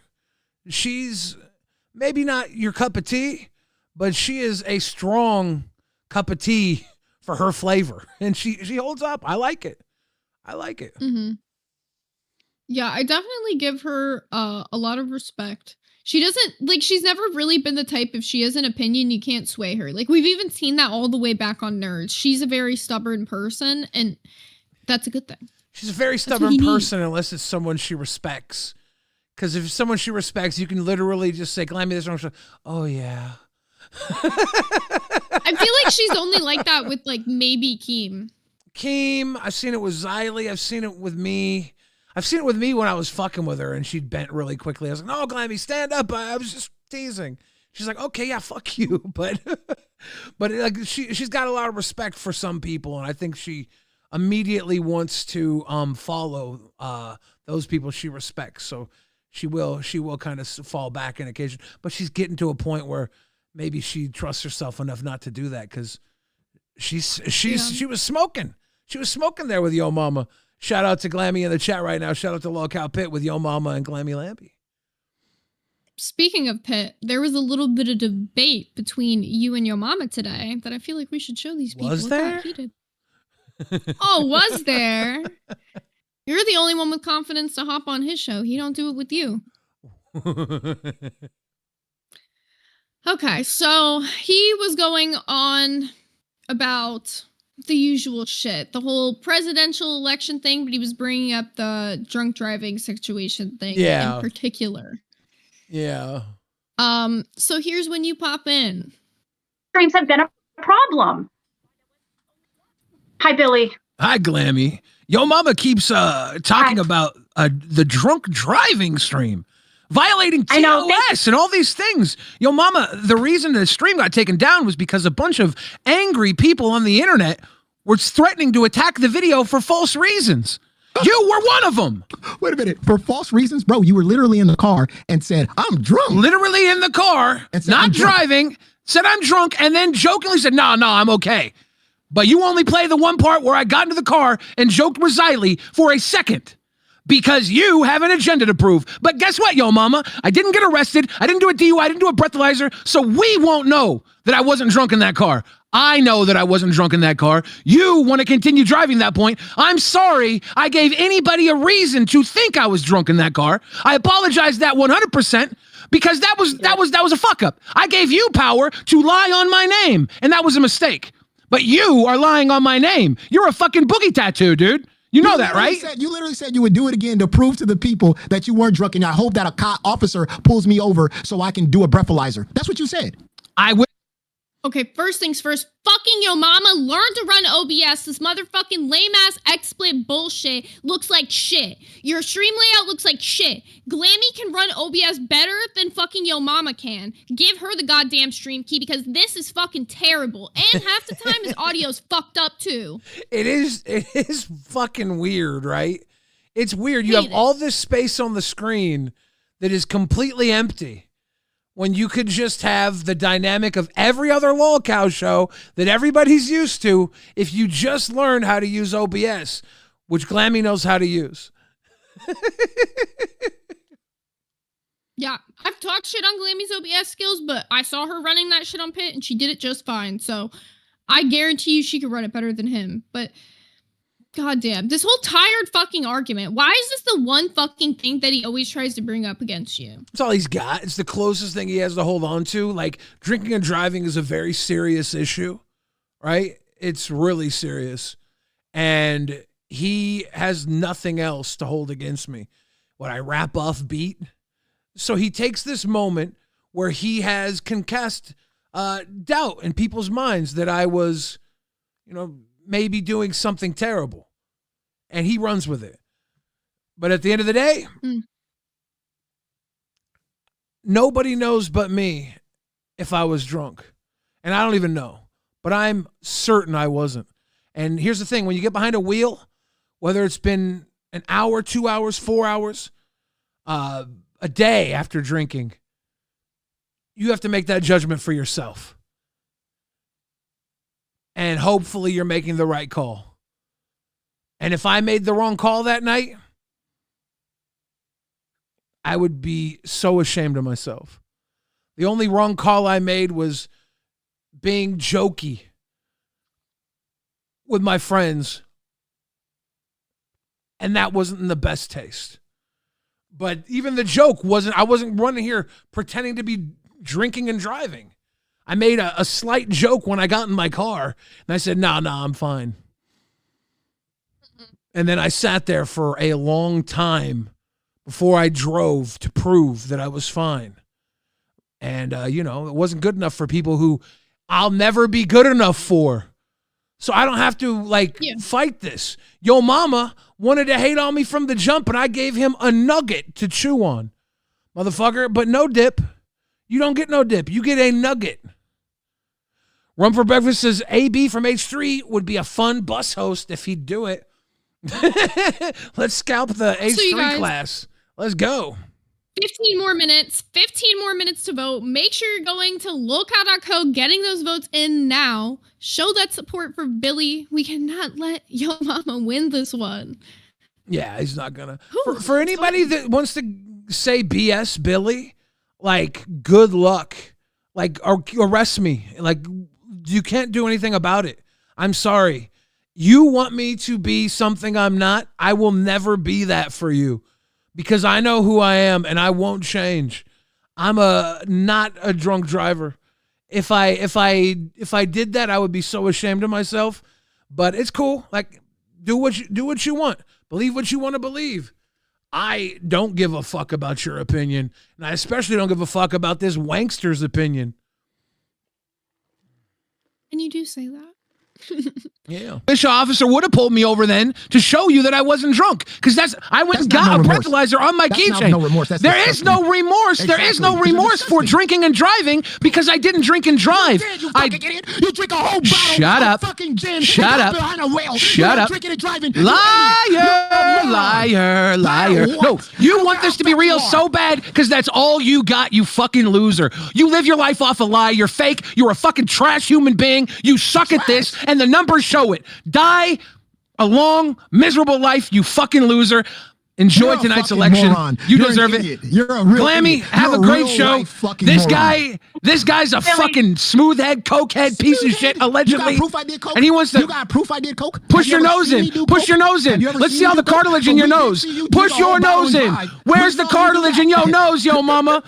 She's maybe not your cup of tea, but she is a strong cup of tea for her flavor. And she holds up. I like it. Mm-hmm. Yeah, I definitely give her a lot of respect. She doesn't, like, she's never really been the type, if she has an opinion, you can't sway her. Like, we've even seen that all the way back on Nerds. She's a very stubborn person, and that's a good thing. She's a very stubborn person unless it's someone she respects. Because if it's someone she respects, you can literally just say, Glammy, this wrong. Oh, yeah. I feel like she's only like that with, like, maybe Keem. I've seen it with Xylee. I've seen it with me. I've seen it with me when I was fucking with her and she'd bent really quickly. I was like, no, Glammy, stand up. I was just teasing. She's like, okay, yeah, fuck you. But like she's got a lot of respect for some people, and I think she immediately wants to follow those people she respects. So she will kind of fall back on occasion, but she's getting to a point where maybe she trusts herself enough not to do that because she was smoking. She was smoking there with Yo Mama. Shout out to Glammy in the chat right now. Shout out to Lolcow Pit with Yo Mama and Glammy Lampy. Speaking of Pitt, there was a little bit of debate between you and Yo Mama today that I feel like we should show these people. Was there? Oh, was there? You're the only one with confidence to hop on his show. He don't do it with you. Okay, so he was going on about the usual shit, the whole presidential election thing, but he was bringing up the drunk driving situation thing in particular. Yeah. So here's when you pop in. Streams have been a problem. Hi, Billy. Hi, Glammy. Yo Mama keeps talking about the drunk driving stream. Violating TOS and all these things. Yo Mama, the reason the stream got taken down was because a bunch of angry people on the internet were threatening to attack the video for false reasons. You were one of them. Wait a minute. For false reasons? Bro, you were literally in the car and said, I'm drunk. Literally in the car, not driving, said I'm drunk, and then jokingly said, no, I'm okay. But you only play the one part where I got into the car and joked with Xylee for a second. Because you have an agenda to prove. But guess what, Yo Mama? I didn't get arrested. I didn't do a DUI. I didn't do a breathalyzer. So we won't know that I wasn't drunk in that car. I know that I wasn't drunk in that car. You want to continue driving that point. I'm sorry I gave anybody a reason to think I was drunk in that car. I apologize that 100% because that was a fuck up. I gave you power to lie on my name, and that was a mistake. But you are lying on my name. You're a fucking boogie tattoo, dude. You know that, right? You literally said you would do it again to prove to the people that you weren't drunk, and I hope that a cop officer pulls me over so I can do a breathalyzer. That's what you said. I would. Okay, first things first, fucking Yo Mama, learn to run OBS. This motherfucking lame-ass XSplit bullshit looks like shit. Your stream layout looks like shit. Glammy can run OBS better than fucking Yo Mama can. Give her the goddamn stream key because this is fucking terrible. And half the time his audio's fucked up too. It is fucking weird, right? It's weird. You have all this space on the screen that is completely empty. When you could just have the dynamic of every other Lolcow show that everybody's used to if you just learned how to use OBS, which Glammy knows how to use. Yeah, I've talked shit on Glammy's OBS skills, but I saw her running that shit on Pit and she did it just fine. So I guarantee you she could run it better than him. But goddamn, this whole tired fucking argument. Why is this the one fucking thing that he always tries to bring up against you? It's all he's got. It's the closest thing he has to hold on to. Like, drinking and driving is a very serious issue, right? It's really serious. And he has nothing else to hold against me. What, I rap off beat? So he takes this moment where he has cast doubt in people's minds that I was, maybe doing something terrible. And he runs with it. But at the end of the day, nobody knows but me if I was drunk. And I don't even know. But I'm certain I wasn't. And here's the thing. When you get behind a wheel, whether it's been an hour, 2 hours, 4 hours, a day after drinking, you have to make that judgment for yourself. And hopefully you're making the right call. And if I made the wrong call that night, I would be so ashamed of myself. The only wrong call I made was being jokey with my friends. And that wasn't in the best taste. But even the joke I wasn't running here pretending to be drinking and driving. I made a slight joke when I got in my car, and I said, nah, I'm fine. And then I sat there for a long time before I drove to prove that I was fine. And, it wasn't good enough for people who I'll never be good enough for. So I don't have to, fight this. Yo Mama wanted to hate on me from the jump, and I gave him a nugget to chew on. Motherfucker, but no dip. You don't get no dip. You get a nugget. Rum for Breakfast says AB from H3 would be a fun bus host if he'd do it. Let's scalp the H3 class. Let's go. 15 more minutes. 15 more minutes to vote. Make sure you're going to lolcow.co, getting those votes in now. Show that support for Billy. We cannot let Yo Mama win this one. Yeah, he's not gonna. For anybody that wants to say BS Billy, like, good luck. Like, arrest me. Like, you can't do anything about it. I'm sorry. You want me to be something I'm not? I will never be that for you. Because I know who I am and I won't change. I'm not a drunk driver. If I did that, I would be so ashamed of myself. But it's cool. Like, do what you want. Believe what you want to believe. I don't give a fuck about your opinion. And I especially don't give a fuck about this wankster's opinion. And you do say that. Yeah. This officer would have pulled me over then to show you that I wasn't drunk. Because I went and got a breathalyzer on my keychain. No remorse. There is no remorse. There is no remorse for drinking and driving because I didn't drink and drive. You fucking idiot. You drink a whole bottle of fucking gin. Shut up. Behind a whale. Shut up. Drinking and driving. Liar. No, you want this to be real so bad because that's all you got, you fucking loser. You live your life off a lie. You're fake. You're a fucking trash human being. You suck at this, and the numbers show it. Die a long, miserable life, you fucking loser. Enjoy tonight's election. Moron. You deserve it. You're a real Glammy, idiot. have a great show. This guy's a fucking smooth head, coke head piece of shit, allegedly. You got proof I did coke? And he wants to. You got proof I did coke? Push your nose in. Push your nose in. Let's see all the cartilage in your nose. Push your nose in. Where's the cartilage in your nose, yo mama?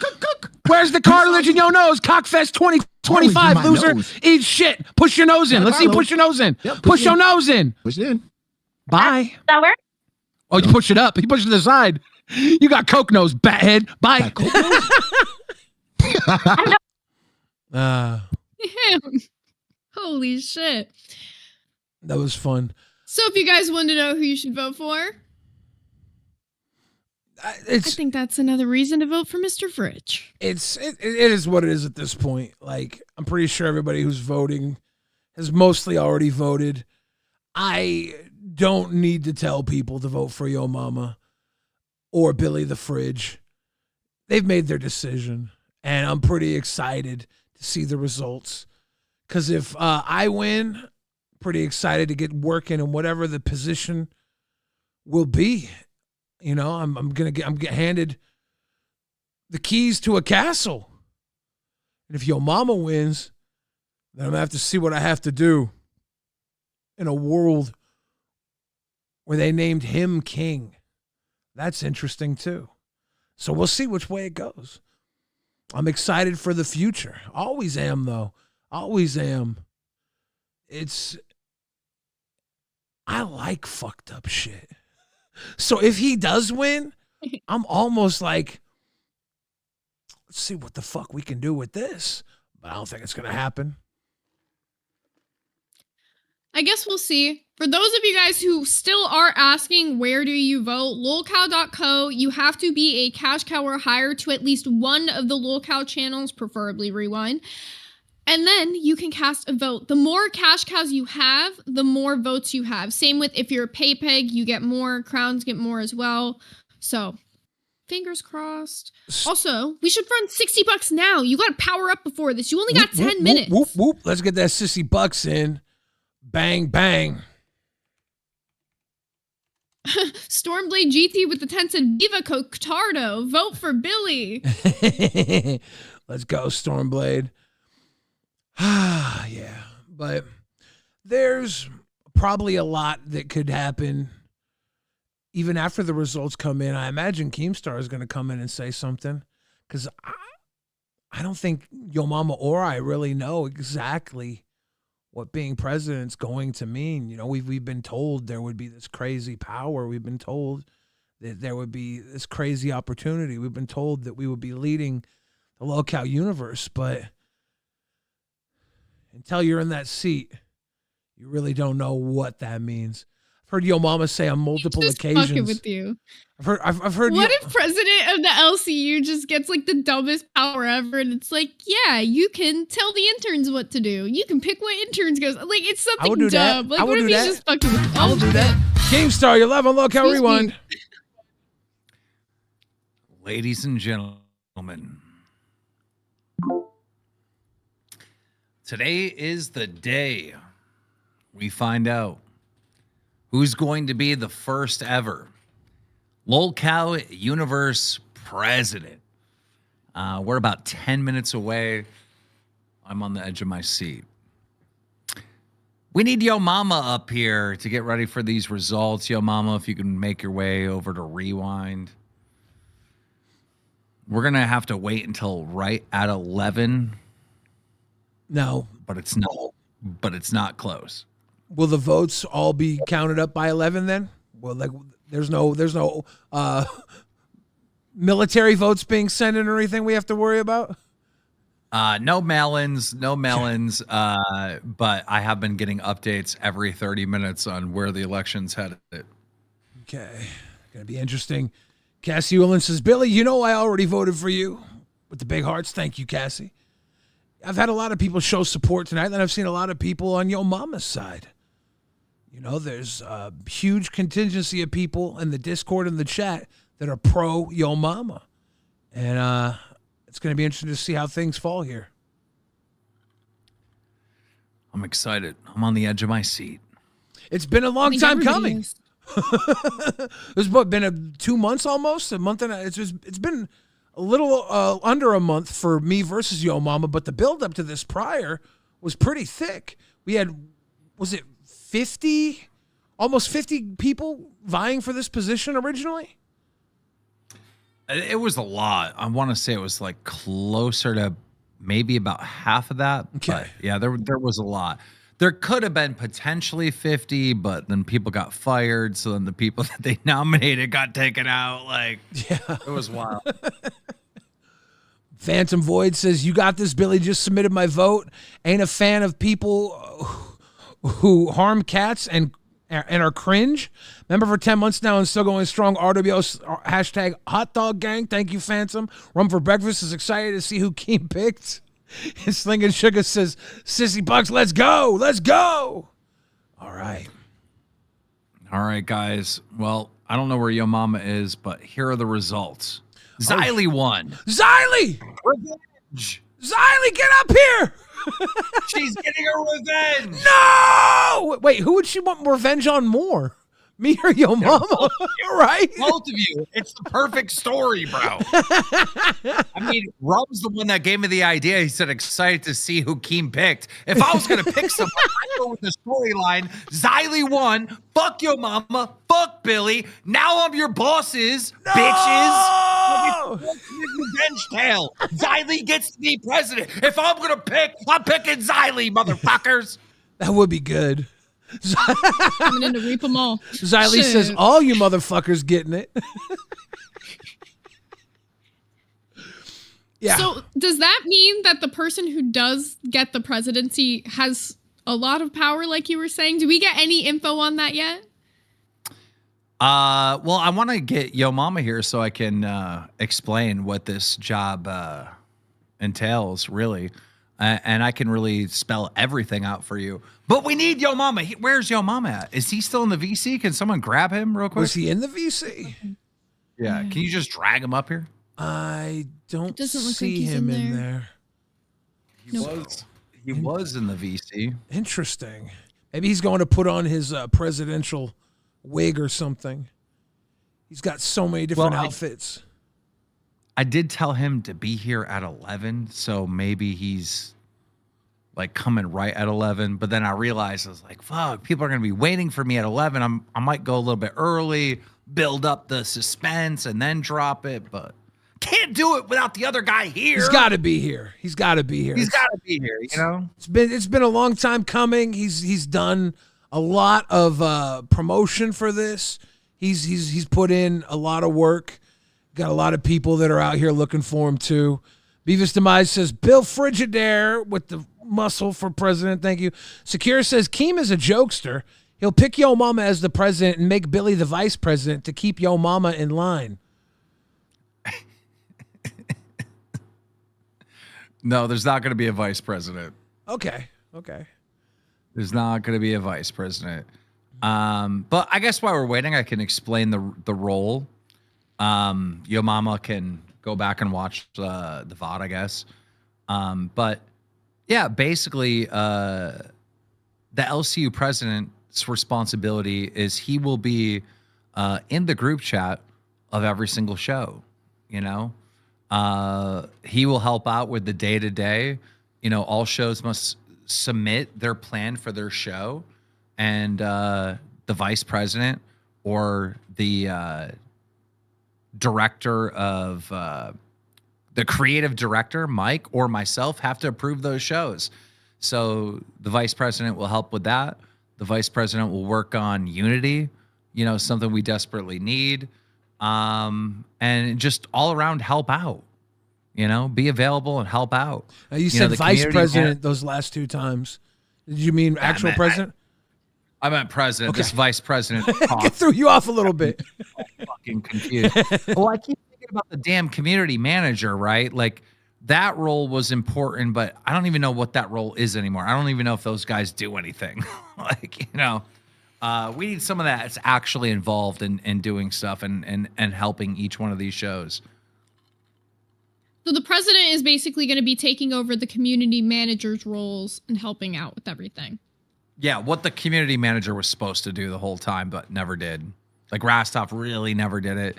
Where's the cartilage in your nose? Cockfest 2025, loser. Eat shit. Push your nose in. Let's see you push your nose in. Push your nose in. Push it in. Bye. That work? Oh, you push it up. You push it to the side. You got coke nose, bathead. Bye. Holy shit. That was fun. So if you guys want to know who you should vote for, I think that's another reason to vote for Mr. Fridge. It is what it is at this point. Like, I'm pretty sure everybody who's voting has mostly already voted. I don't need to tell people to vote for Yo Mama or Billy the Fridge. They've made their decision, and I'm pretty excited to see the results. Because if I win, pretty excited to get working in whatever the position will be. You know, I'm get handed the keys to a castle. And if Yo Mama wins, then I'm gonna have to see what I have to do in a world where they named him king. That's interesting too. So we'll see which way it goes. I'm excited for the future. Always am, though. Always am. I like fucked up shit. So if he does win, I'm almost like, let's see what the fuck we can do with this. But I don't think it's going to happen. I guess we'll see. For those of you guys who still are asking, where do you vote? LolCow.co. You have to be a cash cow or higher to at least one of the LolCow channels, preferably Rewind. And then you can cast a vote. The more cash cows you have, the more votes you have. Same with if you're a pay peg, you get more. Crowns get more as well. So, fingers crossed. Also, we should run $60 now. You got to power up before this. You only got 10 minutes. Whoop, whoop. Let's get that $60 in. Bang, bang. Stormblade GT with the 10 said, Viva Cotardo. Vote for Billy. Let's go, Stormblade. Yeah, but there's probably a lot that could happen even after the results come in. I imagine Keemstar is going to come in and say something because I don't think Yo Mama or I really know exactly what being president's going to mean. You know, we've been told there would be this crazy power. We've been told that there would be this crazy opportunity. We've been told that we would be leading the LolCow universe, but until you're in that seat, you really don't know what that means. I've heard Yo Mama say on multiple occasions. Fucking with you. I've heard. What if president of the LCU just gets like the dumbest power ever, and it's like, yeah, you can tell the interns what to do. You can pick what interns goes. Like it's something dumb. Like what if he's just fucking with you? I will do that. Keemstar, you're live on LolcowRewind. Ladies and gentlemen, today is the day we find out who's going to be the first ever LolCow Universe president. We're about 10 minutes away. I'm on the edge of my seat. We need Yo Mama up here to get ready for these results. Yo Mama, if you can make your way over to Rewind. We're going to have to wait until right at 11. No. But it's not close. Will the votes all be counted up by 11 then? Well, like there's no military votes being sent in or anything we have to worry about? No mail-ins, but I have been getting updates every 30 minutes on where the election's headed. Okay. Gonna be interesting. Cassie Ullin says, Billy, you know I already voted for you with the big hearts. Thank you, Cassie. I've had a lot of people show support tonight, and I've seen a lot of people on Yo Mama's side. You know, there's a huge contingency of people in the Discord and the chat that are pro Yo Mama. And it's going to be interesting to see how things fall here. I'm excited. I'm on the edge of my seat. It's been a long time coming. It's been 2 months almost, a month and it's been a little under a month for me versus Yo Mama, but the build up to this prior was pretty thick. We had, was it 50, almost 50 people vying for this position originally? It was a lot. I want to say it was like closer to maybe about half of that. Okay. But yeah, there was a lot. There could have been potentially 50, but then people got fired. So then the people that they nominated got taken out. Like, yeah, it was wild. Phantom Void says, you got this, Billy. Just submitted my vote. Ain't a fan of people who harm cats and are cringe. Member for 10 months now and still going strong. RWO hashtag hot dog gang. Thank you, Phantom. Rum for breakfast is excited to see who Keem picked. And Slinging Sugar says, Sissy Bucks, let's go. Let's go. All right. All right, guys. Well, I don't know where Yo Mama is, but here are the results. Xylee won. Xylee! Revenge. Xylee, get up here! She's getting her revenge. No! Wait, who would she want revenge on more? Me or Yo Mama? You're right. Both of you. It's the perfect story, bro. I mean, Rob's the one that gave me the idea. He said, excited to see who Keem picked. If I was going to pick someone, I'd go with the storyline. Xylee won. Fuck Yo Mama. Fuck Billy. Now I'm your bosses, bitches. Revenge tale. Xylee gets to be president. If I'm going to pick, I'm picking Xylee, motherfuckers. That would be good. Coming in to reap them all. Xylee says, all you motherfuckers getting it. Yeah. So does that mean that the person who does get the presidency has a lot of power, like you were saying? Do we get any info on that yet? Well, I want to get Yo Mama here so I can explain what this job entails, really. And I can really spell everything out for you. But we need Yo Mama. Where's Yo Mama at? Is he still in the VC? Can someone grab him real quick? Was he in the VC? Yeah. Can you just drag him up here? I don't Doesn't look see like he's him in in there. He was in the VC. Interesting. Maybe he's going to put on his presidential wig or something. He's got so many different outfits. I did tell him to be here at 11, so maybe he's like coming right at 11. But then I realized I was like, fuck, people are going to be waiting for me at 11. I might go a little bit early, build up the suspense, and then drop it. But can't do it without the other guy here. He's got to be here. He's got to be here. He's got to be here. You know, it's been a long time coming. He's done a lot of promotion for this. He's put in a lot of work. Got a lot of people that are out here looking for him too. Beavis Demise says, Bill Frigidaire with the muscle for president. Thank you. Secure says, Keem is a jokester. He'll pick Yo Mama as the president and make Billy the vice president to keep Yo Mama in line. No, there's not going to be a vice president. Okay. There's not going to be a vice president. But I guess while we're waiting, I can explain the role. Yo Mama can go back and watch the VOD, I guess. But yeah, basically, the LCU president's responsibility is he will be in the group chat of every single show. You know, he will help out with the day-to-day. You know, all shows must submit their plan for their show, and the vice president or the director of the creative director, Mike, or myself have to approve those shows. So the vice president will help with that. The vice president will work on Unity, you know, something we desperately need, and just all around help out. You know, be available and help out. You said vice president those last two times. Did you mean actual president? I meant president. Okay. This vice president threw you off a little bit. Fucking confused. Well, I keep thinking about the damn community manager, right? Like that role was important, but I don't even know what that role is anymore. I don't even know if those guys do anything. Like, you know, we need someone that's actually involved in doing stuff and helping each one of these shows. So the president is basically going to be taking over the community manager's roles and helping out with everything. Yeah, what the community manager was supposed to do the whole time, but never did. Like Rastov really never did it.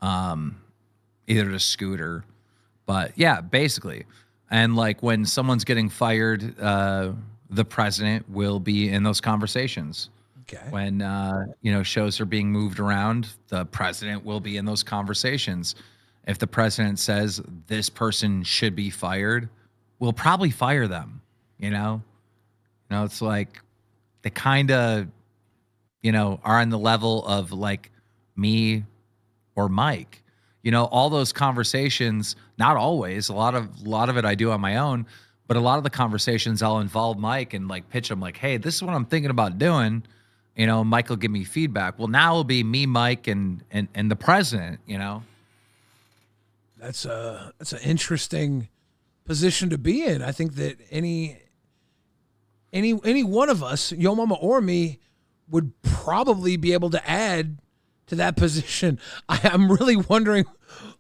Either to Scooter. But yeah, basically. And like when someone's getting fired, the president will be in those conversations. Okay. When you know, shows are being moved around, the president will be in those conversations. If the president says this person should be fired, we'll probably fire them, you know? You know, it's like they kind of, you know, are on the level of like me or Mike. You know, all those conversations, not always, a lot of it I do on my own, but a lot of the conversations I'll involve Mike and like pitch him like, hey, this is what I'm thinking about doing. You know, Mike will give me feedback. Well, now it'll be me, Mike, and the president, you know? That's an interesting position to be in. I think that any one of us, Yo Mama or me, would probably be able to add to that position. I'm really wondering,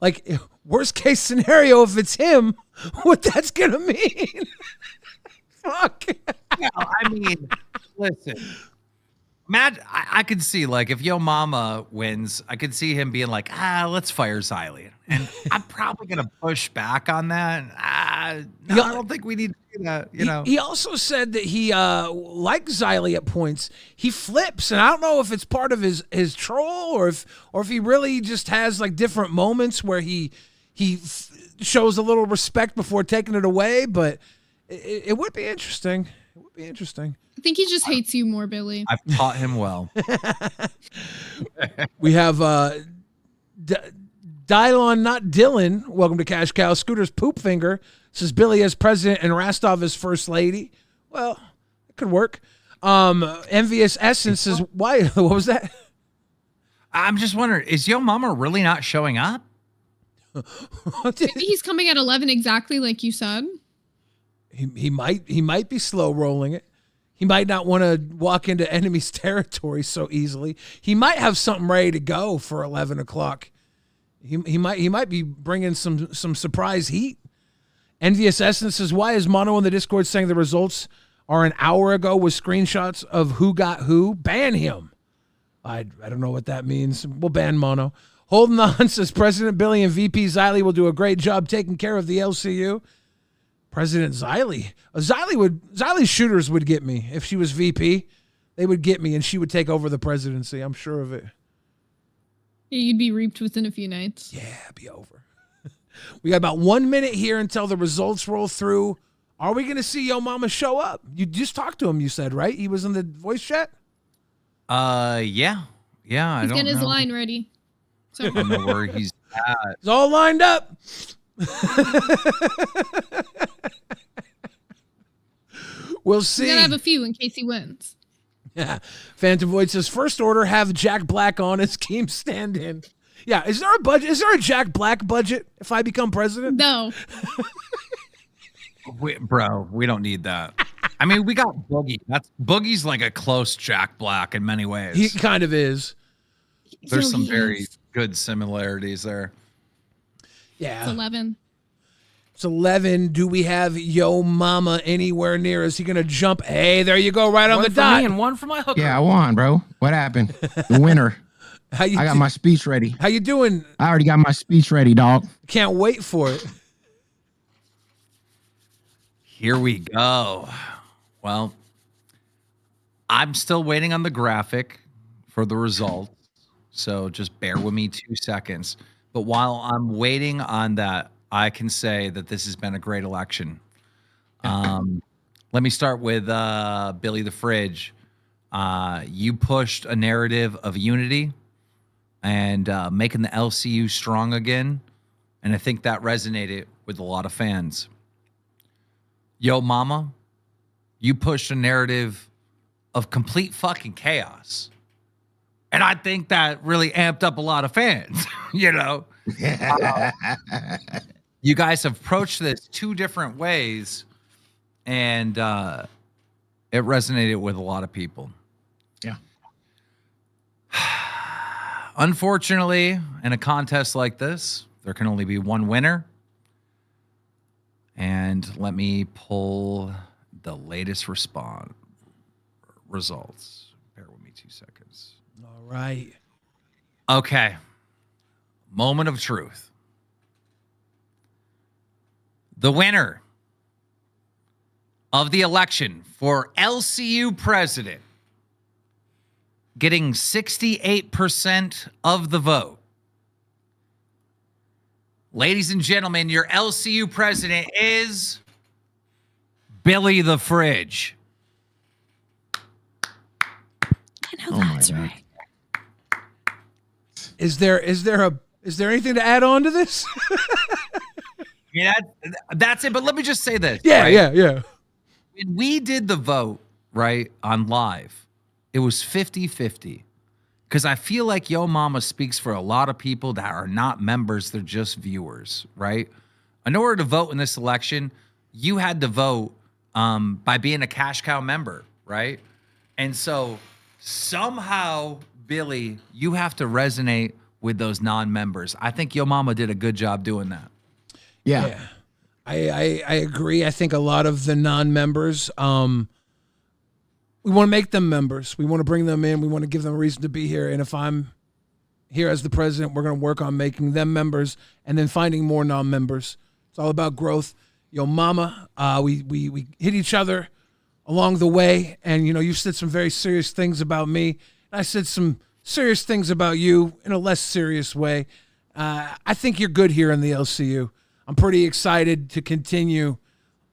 like, worst case scenario, if it's him, what that's gonna mean. Fuck. Yeah, I mean, listen. Matt, I could see, like, if Yo Mama wins, I could see him being like, let's fire Xylee. And I'm probably going to push back on that. No, I don't think we need to do that, you know. He also said that he, like Xylee at points, he flips. And I don't know if it's part of his troll or if he really just has, like, different moments where he shows a little respect before taking it away. But it would be interesting. It would be interesting. I think he just hates you more, Billy. I've taught him well. We have Dylon, not Dylan. Welcome to Cash Cow. Scooter's poop finger says Billy as president and Rastov as first lady. Well, it could work. Envious Essence says, why? What was that? I'm just wondering, is Yo Mama really not showing up? Maybe he's coming at 11 exactly like you said. He might be slow rolling it. He might not want to walk into enemy's territory so easily. He might have something ready to go for 11 o'clock. He might be bringing some surprise heat. Envious Essence says, why is Mono in the Discord saying the results are an hour ago with screenshots of who got who? Ban him. I don't know what that means. We'll ban Mono. Holding on says President Billy and VP Xylee will do a great job taking care of the LCU. President Xylee. Xylee's shooters would get me. If she was VP, they would get me and she would take over the presidency. I'm sure of it. Yeah, you'd be reaped within a few nights. Yeah, it'd be over. We got about 1 minute here until the results roll through. Are we going to see Yo Mama show up? You just talked to him, you said, right? He was in the voice chat? Yeah. Yeah, he's getting his line ready. So. I don't know where he's at. It's all lined up. We'll see. He's gonna have a few in case he wins. Yeah. Phantom Void says, first order, have Jack Black on as team stand-in. Yeah, is there a budget? Is there a Jack Black budget if I become president? No. Bro, we don't need that. I mean, we got Boogie. Boogie's like a close Jack Black in many ways. He kind of is. There's some very good similarities there. Yeah. It's 11. It's 11. Do we have Yo Mama anywhere near? Is he going to jump? Hey, there you go, right on the for dot. me and one for my hooker. Yeah, I won, bro. What happened? The winner. I got my speech ready. How you doing? I already got my speech ready, dog. Can't wait for it. Here we go. Well, I'm still waiting on the graphic for the result, so just bear with me 2 seconds. But while I'm waiting on that, I can say that this has been a great election. Let me start with Billy the Fridge. You pushed a narrative of unity and making the LCU strong again, and I think that resonated with a lot of fans. Yo Mama, you pushed a narrative of complete fucking chaos. And I think that really amped up a lot of fans, you know? You guys have approached this 2 different ways, and it resonated with a lot of people. Yeah. Unfortunately, in a contest like this, there can only be one winner. And let me pull the latest results. Bear with me 2 seconds. All right. Okay. Moment of truth. The winner of the election for LCU president, getting 68% of the vote. Ladies and gentlemen, your LCU president is Billy the Fridge. I know that's right. Is there anything to add on to this? Yeah, that's it. But let me just say this. Yeah, right? yeah. When we did the vote, right, on live, it was 50-50. Because I feel like Yo Mama speaks for a lot of people that are not members, they're just viewers, right? In order to vote in this election, you had to vote by being a cash cow member, right? And so somehow, Billy, you have to resonate with those non-members. I think Yo Mama did a good job doing that. Yeah. I agree. I think a lot of the non-members, we want to make them members. We want to bring them in. We want to give them a reason to be here. And if I'm here as the president, we're going to work on making them members and then finding more non-members. It's all about growth. Yo Mama, we hit each other along the way. And, you know, you've said some very serious things about me. I said some serious things about you in a less serious way. I think you're good here in the LCU. I'm pretty excited to continue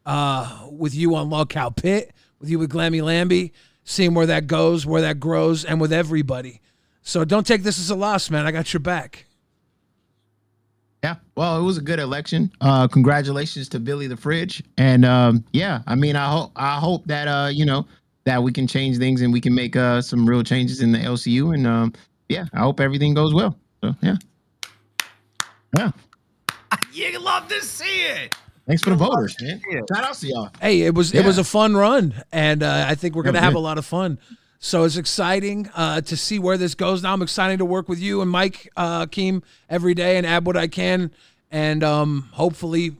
with you on Lolcow Pit, with you with Glammy Lambie, seeing where that goes, where that grows, and with everybody. So don't take this as a loss, man. I got your back. Yeah, well, it was a good election. Congratulations to Billy the Fridge, and yeah, I mean, I hope that you know, that we can change things and we can make some real changes in the LCU, and yeah, I hope everything goes well. So yeah. You love to see it. Thanks for the voters, man. Shout out to y'all. Hey, it was a fun run, and I think we're gonna have a lot of fun. So it's exciting to see where this goes. Now I'm excited to work with you and Mike Keem every day and add what I can, and hopefully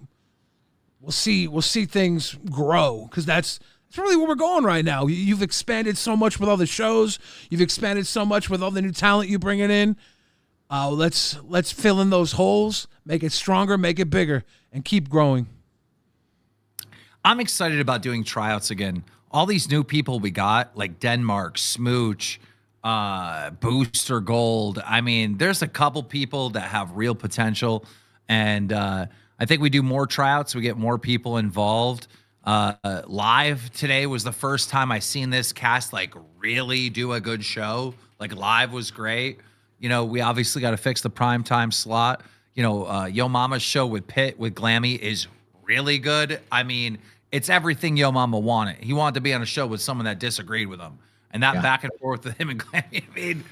we'll see things grow, because that's really where we're going right now. You've expanded so much with all the shows. You've expanded so much with all the new talent you bringing in. Let's fill in those holes, make it stronger, make it bigger, and keep growing. I'm excited about doing tryouts again. All these new people we got, like Denmark, Smooch, Booster Gold. I mean, there's a couple people that have real potential, and I think we do more tryouts. We get more people involved. Live today was the first time I seen this cast like really do a good show. Like live was great. You know, we obviously got to fix the primetime slot. You know, Yo Mama's show with Pitt with Glammy is really good. I mean, it's everything Yo Mama wanted. He wanted to be on a show with someone that disagreed with him, and that back and forth with him and Glammy. I mean,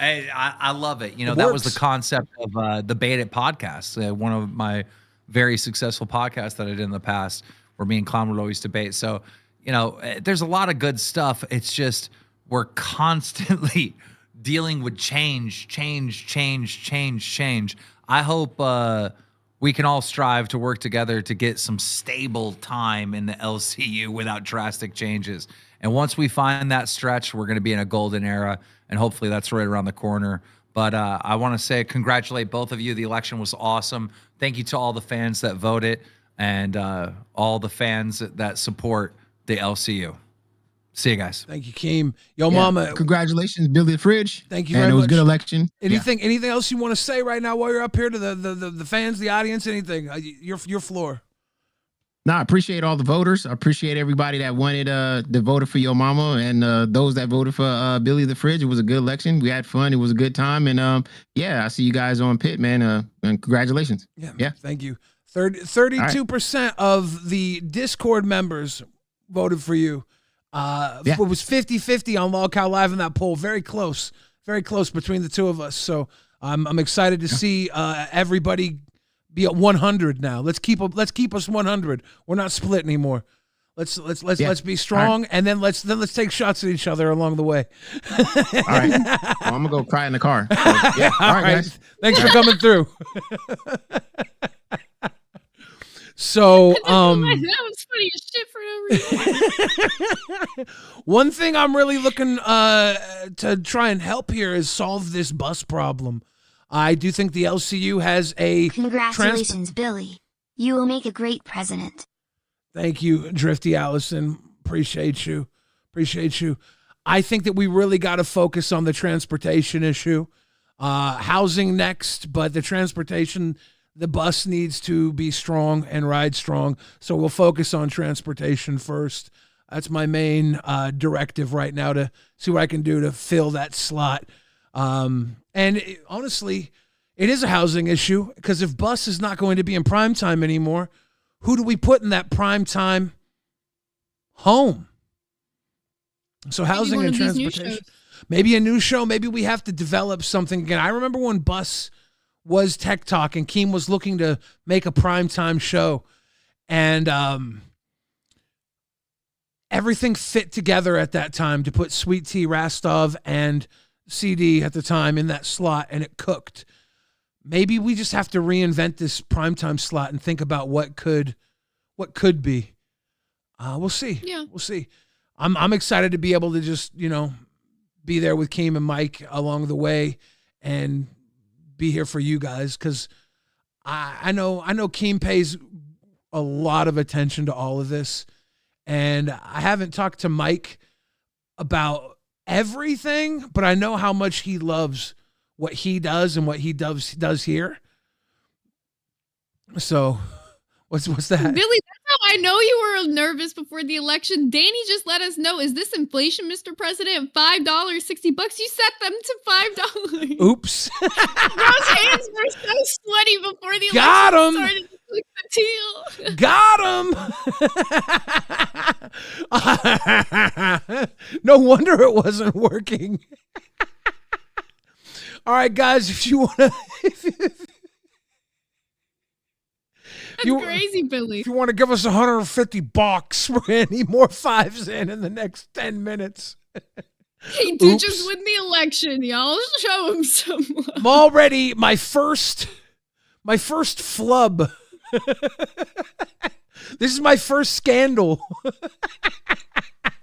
I love it. You know, that was the concept of the Bait It podcast, one of my very successful podcasts that I did in the past, where me and Clown would always debate. So, you know, there's a lot of good stuff. It's just we're constantly dealing with change. I hope we can all strive to work together to get some stable time in the LCU without drastic changes. And once we find that stretch, we're going to be in a golden era, and hopefully that's right around the corner. But I want to say congratulate both of you. The election was awesome. Thank you to all the fans that voted and all the fans that support the LCU. See you guys. Thank you, Keem. Yo, Mama. Congratulations, Billy the Fridge. Thank you very much. And it was a good election. Anything else you want to say right now while you're up here to the fans, the audience, anything? Your floor. No, I appreciate all the voters. I appreciate everybody that wanted that voted for Yo Mama, and those that voted for Billy the Fridge. It was a good election. We had fun. It was a good time. And I see you guys on Pit, man. And congratulations. Yeah. Thank you. 32% of the Discord members voted for you. It was 50-50 on Lolcow Live in that poll. Very close between the two of us. So I'm excited to see everybody be at 100 now. Let's keep us 100. We're not split anymore. Let's be strong, right. And then let's take shots at each other along the way. All right, well, I'm gonna go cry in the car. So, yeah. All right, guys. Thanks for coming through. So, that was funny as shit for no reason. One thing I'm really looking to try and help here is solve this bus problem. I do think the LCU has a Congratulations, Billy. You will make a great president. Thank you, Drifty Allison. Appreciate you. I think that we really got to focus on the transportation issue. Housing next, but the transportation. The bus needs to be strong and ride strong, so we'll focus on transportation first. That's my main directive right now, to see what I can do to fill that slot. Honestly, it is a housing issue, because if bus is not going to be in prime time anymore, who do we put in that prime time home? So housing and transportation. Maybe a new show. Maybe we have to develop something again. I remember when bus was Tech Talk, and Keem was looking to make a primetime show, and everything fit together at that time to put Sweet Tea, Rastov, and CD at the time in that slot, and it cooked. Maybe we just have to reinvent this primetime slot and think about what could be. We'll see. Yeah, we'll see. I'm excited to be able to just be there with Keem and Mike along the way, and be here for you guys, because I know Keem pays a lot of attention to all of this, and I haven't talked to Mike about everything, but I know how much he loves what he does and what he does here. So what's that? Billy, that's how I know you were nervous before the election. Danny just let us know, is this inflation, Mr. President? $5, $60. You set them to $5. Oops. Those hands were so sweaty before the Got election him. started to cook the teal. Got him. No wonder it wasn't working. All right, guys, if you want to... That's crazy, Billy. If you want to give us $150, we're going to need more fives in the next 10 minutes. He did just win the election, y'all. Show him some love. I'm already my first flub. This is my first scandal.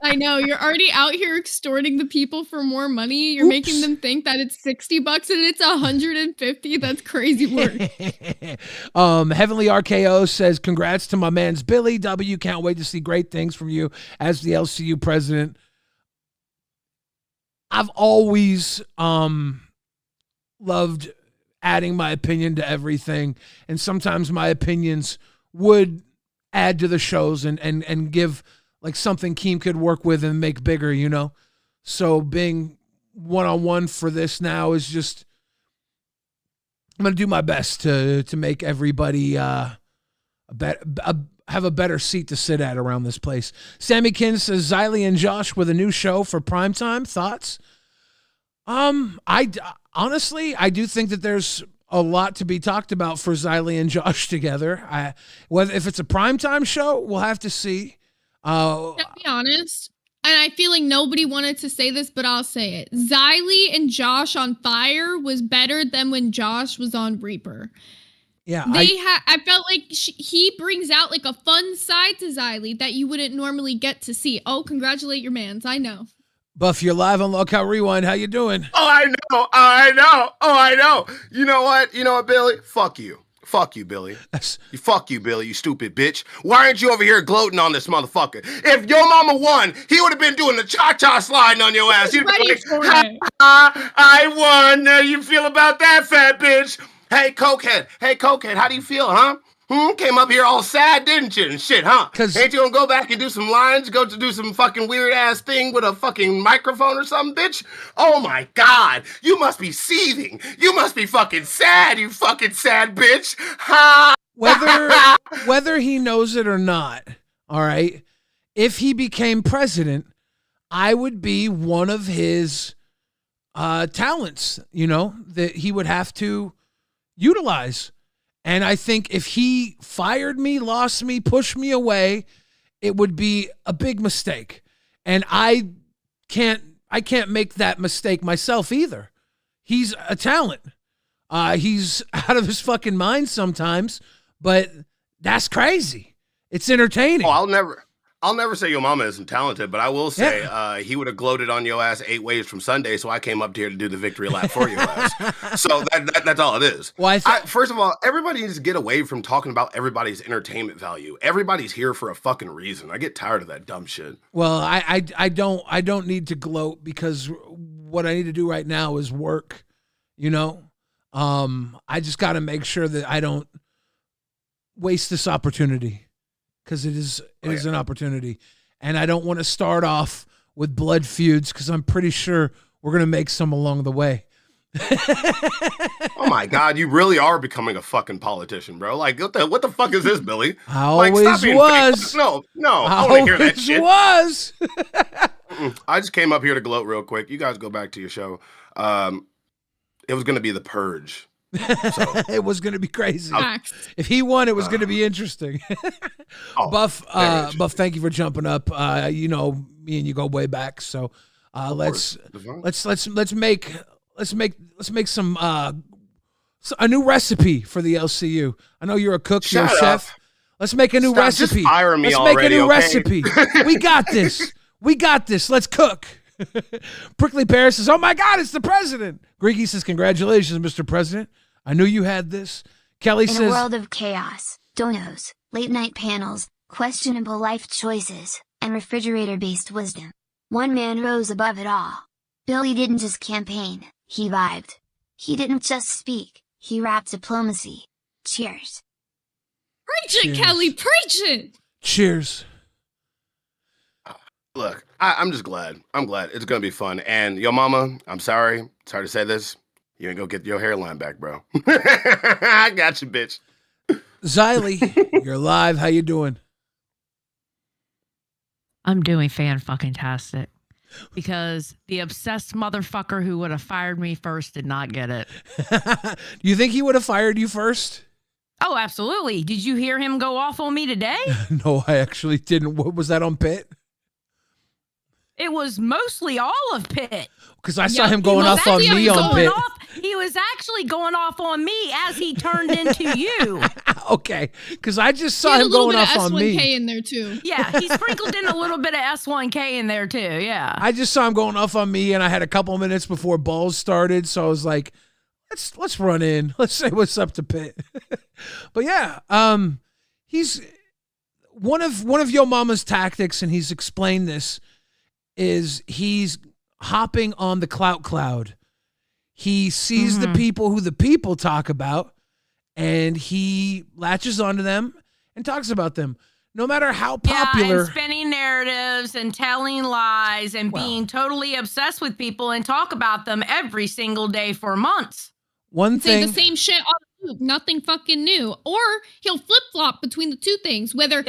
I know, you're already out here extorting the people for more money. You're making them think that it's $60 and it's $150. That's crazy work. Heavenly RKO says, congrats to my man's Billy W. Can't wait to see great things from you as the LCU president. I've always loved adding my opinion to everything, and sometimes my opinions would add to the shows and give like something Keem could work with and make bigger, So being one-on-one for this now is just, I'm going to do my best to make everybody have a better seat to sit at around this place. Sammy Kin says, Xylee and Josh with a new show for primetime. Thoughts? Honestly, I do think that there's a lot to be talked about for Xylee and Josh together. If it's a primetime show, we'll have to see. To be honest, and I feel like nobody wanted to say this, but I'll say it. Xylee and Josh on Fire was better than when Josh was on Reaper. Yeah, I felt like he brings out like a fun side to Xylee that you wouldn't normally get to see. Oh, congratulate your mans. I know. Buff, you're live on LolcowRewind. How you doing? Oh, I know. You know what, Billy? Fuck you, Billy. Fuck you, Billy, you stupid bitch. Why aren't you over here gloating on this motherfucker? If your mama won, he would have been doing the cha-cha sliding on your ass. You'd be like, I won. How you feel about that, fat bitch? Hey, cokehead, how do you feel, huh? Came up here all sad, didn't you? And shit, huh? Ain't you gonna go back and do some lines? Go to do some fucking weird ass thing with a fucking microphone or something, bitch? Oh my God, you must be seething. You must be fucking sad, you fucking sad bitch. Ha! Whether he knows it or not, all right, if he became president, I would be one of his talents, that he would have to utilize. And I think if he fired me, lost me, pushed me away, it would be a big mistake. And I can't make that mistake myself either. He's a talent. He's out of his fucking mind sometimes, but that's crazy. It's entertaining. Oh, I'll never say your mama isn't talented, but I will say he would have gloated on your ass 8 ways from Sunday, so I came up here to do the victory lap for your ass. So that's all it is. Well, first of all, everybody needs to get away from talking about everybody's entertainment value. Everybody's here for a fucking reason. I get tired of that dumb shit. Well, I don't need to gloat because what I need to do right now is work. I just got to make sure that I don't waste this opportunity. Because it is an opportunity. And I don't want to start off with blood feuds because I'm pretty sure we're going to make some along the way. Oh my God, you really are becoming a fucking politician, bro. Like, what the fuck is this, Billy? I always was. No, I want to hear that shit. Was. I just came up here to gloat real quick. You guys go back to your show. It was going to be The Purge. So, it was going to be crazy. If he won, it was going to be interesting. Buff, thank you for jumping up. Me and you go way back, so let's make some a new recipe for the LCU. I know you're a cook, you're a chef. Let's make a new recipe. Just fire me Let's already, make a new okay? recipe. We got this. Let's cook. Prickly Bear says, "Oh my God, it's the president." Greeky says, "Congratulations, Mr. President. I knew you had this." Kelly says, "In a world of chaos, donos, late-night panels, questionable life choices, and refrigerator-based wisdom, one man rose above it all. Billy didn't just campaign, he vibed. He didn't just speak, he rapped diplomacy. Cheers." Preach it, Kelly, preach it! Cheers. Look, I'm just glad. I'm glad. It's going to be fun. And yo, mama, I'm sorry. Sorry to say this. You ain't gonna get your hairline back, bro. I got you, bitch. Xylee, you're live. How you doing? I'm doing fan-fucking-tastic. Because the obsessed motherfucker who would have fired me first did not get it. You think he would have fired you first? Oh, absolutely. Did you hear him go off on me today? No, I actually didn't. What was that on Pitt? It was mostly all of Pitt. Because I saw him going off on me on Pitt. He was actually going off on me as he turned into you. Okay, because I just saw him going off on me. He had a little bit of S1K in there too. Yeah, he sprinkled in a little bit of S1K in there too. Yeah. I just saw him going off on me, and I had a couple minutes before balls started, so I was like, let's run in. Let's say what's up to Pitt. But yeah, he's one of Yo Mama's tactics, and he's explained this. Is he's hopping on the clout cloud. He sees the people who the people talk about, and he latches onto them and talks about them. No matter how popular. Yeah, and spinning narratives and telling lies and being totally obsessed with people and talk about them every single day for months. Say the same shit all the time, nothing fucking new. Or he'll flip-flop between the two things, whether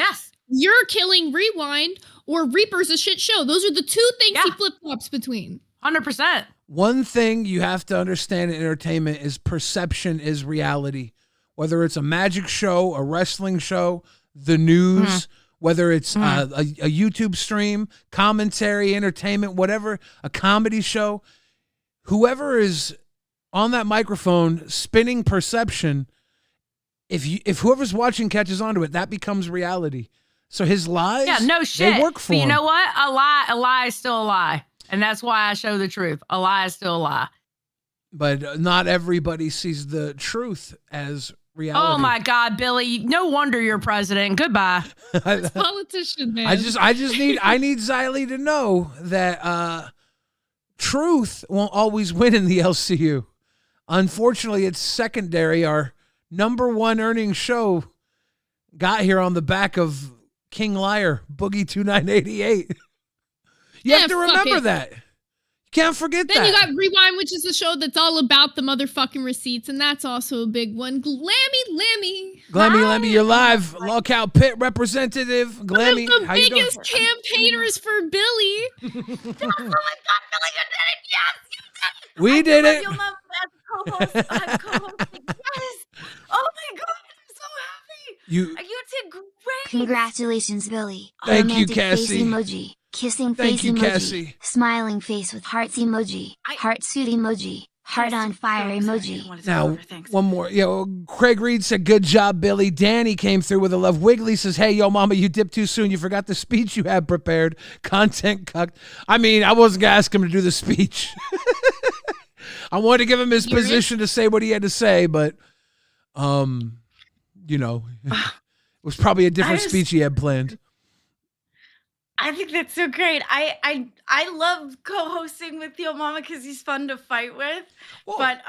you're killing Rewind or Reaper's a shit show. Those are the two things he flip-flops between. 100%. One thing you have to understand in entertainment is perception is reality. Whether it's a magic show, a wrestling show, the news, whether it's a YouTube stream, commentary, entertainment, whatever, a comedy show, whoever is on that microphone spinning perception, if whoever's watching catches onto it, that becomes reality. So his lies, Yeah, no shit. they work for But you him. know what? A lie is still a lie. And that's why I show the truth. A lie is still a lie. But not everybody sees the truth as reality. Oh my God, Billy. No wonder you're president. Goodbye. Politician, man. I need Xylee to know that truth won't always win in the LCU. Unfortunately, it's secondary. Our #1 earning show got here on the back of King Liar, Boogie 2988. You have to remember that. You can't forget then that. You got Rewind, which is a show that's all about the motherfucking receipts, and that's also a big one. Glammy, you're live. Lockout Pit representative. Glammy, One of the how you doing? biggest campaigners for Billy. Oh my God, Billy, you did it. Yes, you did it. We did it. Your mom as co-host. I'm co-hosting. Yes. Oh my God, I'm so happy. You did great. Congratulations, Billy. Thank you, Romantic Cassie. Face emoji. Kissing Thank face you, emoji. Cassie. Smiling face with hearts emoji. Heart suit emoji. Heart on fire emoji. Now, one more. Craig Reed said, good job, Billy. Danny came through with a love. Wiggly says, hey, yo, mama, you dipped too soon. You forgot the speech you had prepared. Content cucked. I mean, I wasn't going to ask him to do the speech. I wanted to give him his position to say what he had to say, but, it was probably a different speech he had planned. I think that's so great. I love co-hosting with Yo Mama because he's fun to fight with. But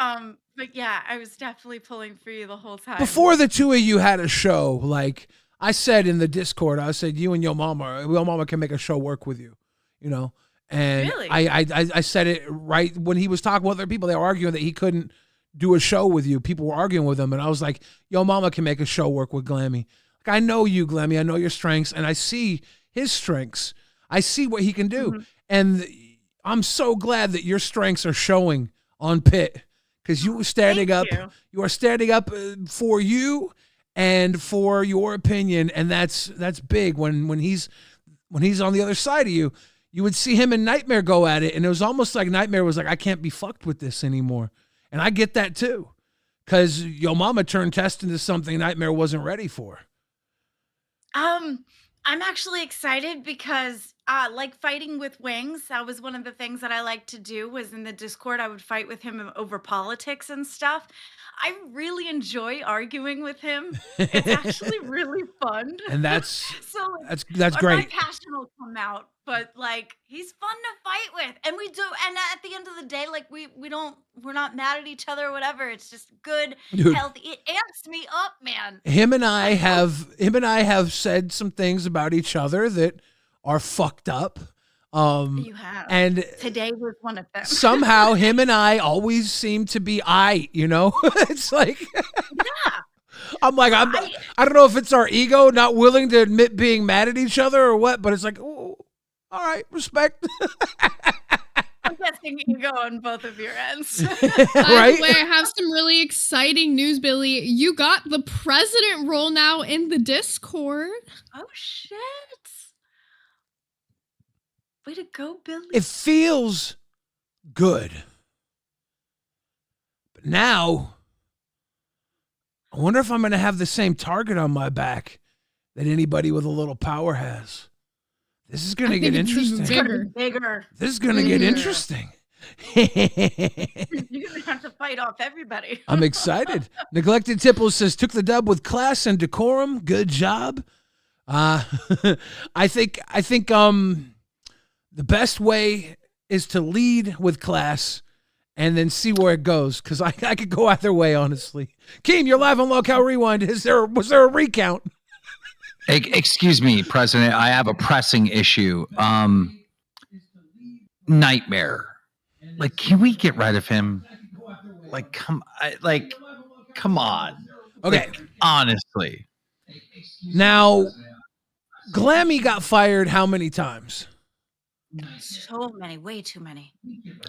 yeah, I was definitely pulling for you the whole time. Before the two of you had a show, like I said in the Discord, I said you and Yo Mama can make a show work with you, And Really? I said it right when he was talking with other people. They were arguing that he couldn't do a show with you. People were arguing with him, and I was like, Yo Mama can make a show work with Glammy. Like I know you, Glammy. I know your strengths, and I see his strengths. I see what he can do. Mm-hmm. And I'm so glad that your strengths are showing on Pit because you were standing up. You are standing up for you and for your opinion. And that's big when he's on the other side of you. You would see him and Nightmare go at it. And it was almost like Nightmare was like, I can't be fucked with this anymore. And I get that too. Because Yo Mama turned Test into something Nightmare wasn't ready for. I'm actually excited because like fighting with Wings, that was one of the things that I like to do was in the Discord, I would fight with him over politics and stuff. I really enjoy arguing with him. It's actually really fun. And that's so that's great. My passion will come out, but like he's fun to fight with. And we do, and at the end of the day, like we're not mad at each other or whatever. It's just good, Dude. healthy. It amps me up, man. Him and I have said some things about each other that are fucked up. You have. And today was one of them. somehow him and I always seem to be it's like I'm like I don't know if it's our ego not willing to admit being mad at each other or what, but it's like, oh, all right, respect. I'm guessing you go on both of your ends. By the way, I have some really exciting news, Billy. You got the president role now in the Discord. Oh shit. Way to go, Billy. It feels good. But now I wonder if I'm going to have the same target on my back that anybody with a little power has. This is going to get interesting. Bigger. This is going to get interesting. You're going to have to fight off everybody. I'm excited. Neglected Tipple says, took the dub with class and decorum. Good job. I think the best way is to lead with class and then see where it goes. Because I could go either way, honestly. Keem, you're live on LolcowRewind. Was there a recount? Excuse me, President. I have a pressing issue. Nightmare. Like, can we get rid of him? Like, come on. Okay. Like, honestly. Now, Glammy got fired how many times? So many, way too many.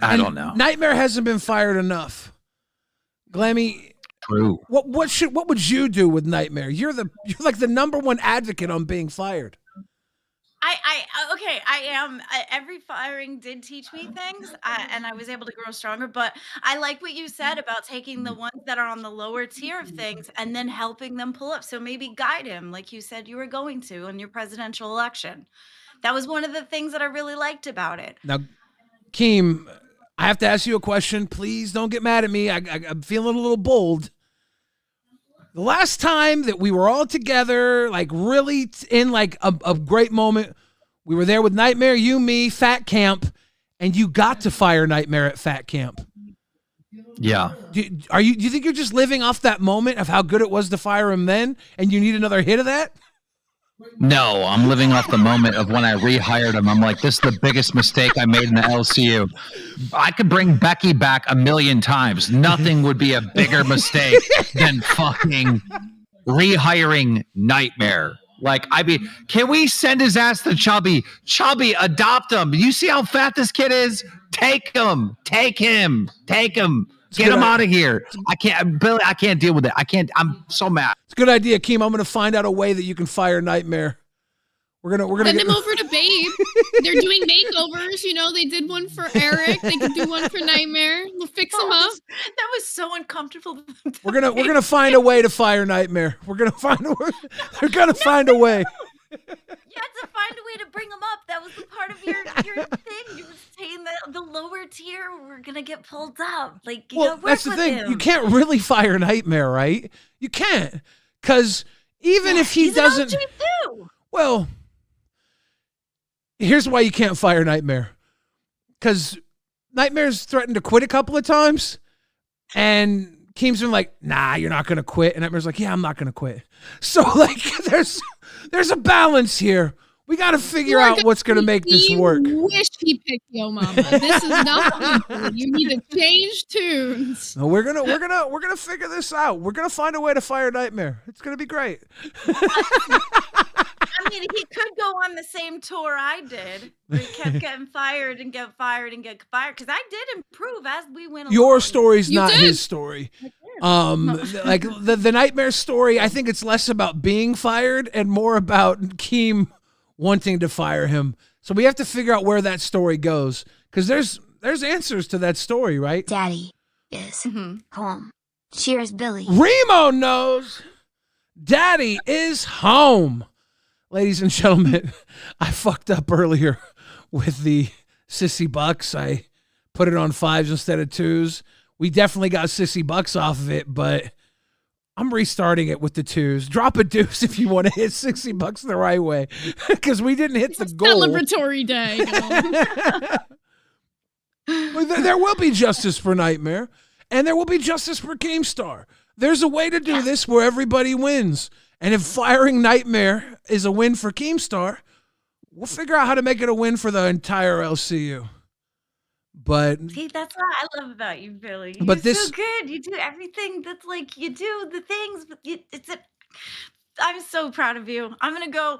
I don't know. Nightmare hasn't been fired enough. Glammy, true. What would you do with Nightmare? You're like the #1 advocate on being fired. I am. Every firing did teach me things, and I was able to grow stronger. But I like what you said about taking the ones that are on the lower tier of things and then helping them pull up. So maybe guide him, like you said you were going to in your presidential election. That was one of the things that I really liked about it. Now, Keem, I have to ask you a question. Please don't get mad at me. I'm feeling a little bold. The last time that we were all together, like really in like a great moment, we were there with Nightmare, you, me, Fat Camp, and you got to fire Nightmare at Fat Camp. Yeah. Do you think you're just living off that moment of how good it was to fire him then, and you need another hit of that? No, I'm living off the moment of when I rehired him. I'm like, this is the biggest mistake I made in the LCU. I could bring Becky back 1,000,000 times. Nothing would be a bigger mistake than fucking rehiring Nightmare. Like, can we send his ass to Chubby? Chubby, adopt him. You see how fat this kid is? Take him. Take him. Take him. Get him out of here. I can't, Billy, I can't deal with it. I'm so mad. It's a good idea, Keem. I'm going to find out a way that you can fire Nightmare. We're gonna send him over to Babe. They're doing makeovers. You know, they did one for Eric. They could do one for Nightmare. We'll fix him up. That was so uncomfortable. We're gonna find a way to fire Nightmare. They're gonna find a way. You had to find a way to bring them up. That was the part of your thing. You were saying that the lower tier were gonna get pulled up. Like, you gotta work that's the with thing. him. You can't really fire Nightmare, right? You can't, because even if he doesn't, well, here's why you can't fire Nightmare. Because Nightmare's threatened to quit a couple of times, and Keem's been like, "Nah, you're not gonna quit," and Nightmare's like, "Yeah, I'm not gonna quit." So like, there's a balance here. We got to figure out what's going to make this work. Wish he picked Yo Mama. This is not you need to change tunes. No, we're gonna figure this out. We're gonna find a way to fire Nightmare. It's gonna be great. I mean, he could go on the same tour I did, where he kept getting fired and get fired and get fired. Because I did improve as we went along. Your story's not his story. Like the Nightmare story, I think it's less about being fired and more about Keem wanting to fire him. So we have to figure out where that story goes, because there's answers to that story, right? Daddy is home. Cheers, Billy. Remo knows. Daddy is home. Ladies and gentlemen, I fucked up earlier with the Sissy Bucks. I put it on 5s instead of 2s. We definitely got Sissy Bucks off of it, but I'm restarting it with the 2s. Drop a deuce if you want to hit Sissy Bucks the right way, because we didn't hit the goal. Celebratory day. There will be justice for Nightmare, and there will be justice for Keemstar. There's a way to do this where everybody wins. And if firing Nightmare is a win for Keemstar, we'll figure out how to make it a win for the entire LCU. But see, that's what I love about you, Billy. But You're this- so good. You do everything that's like you do the things, but I'm so proud of you. I'm gonna go.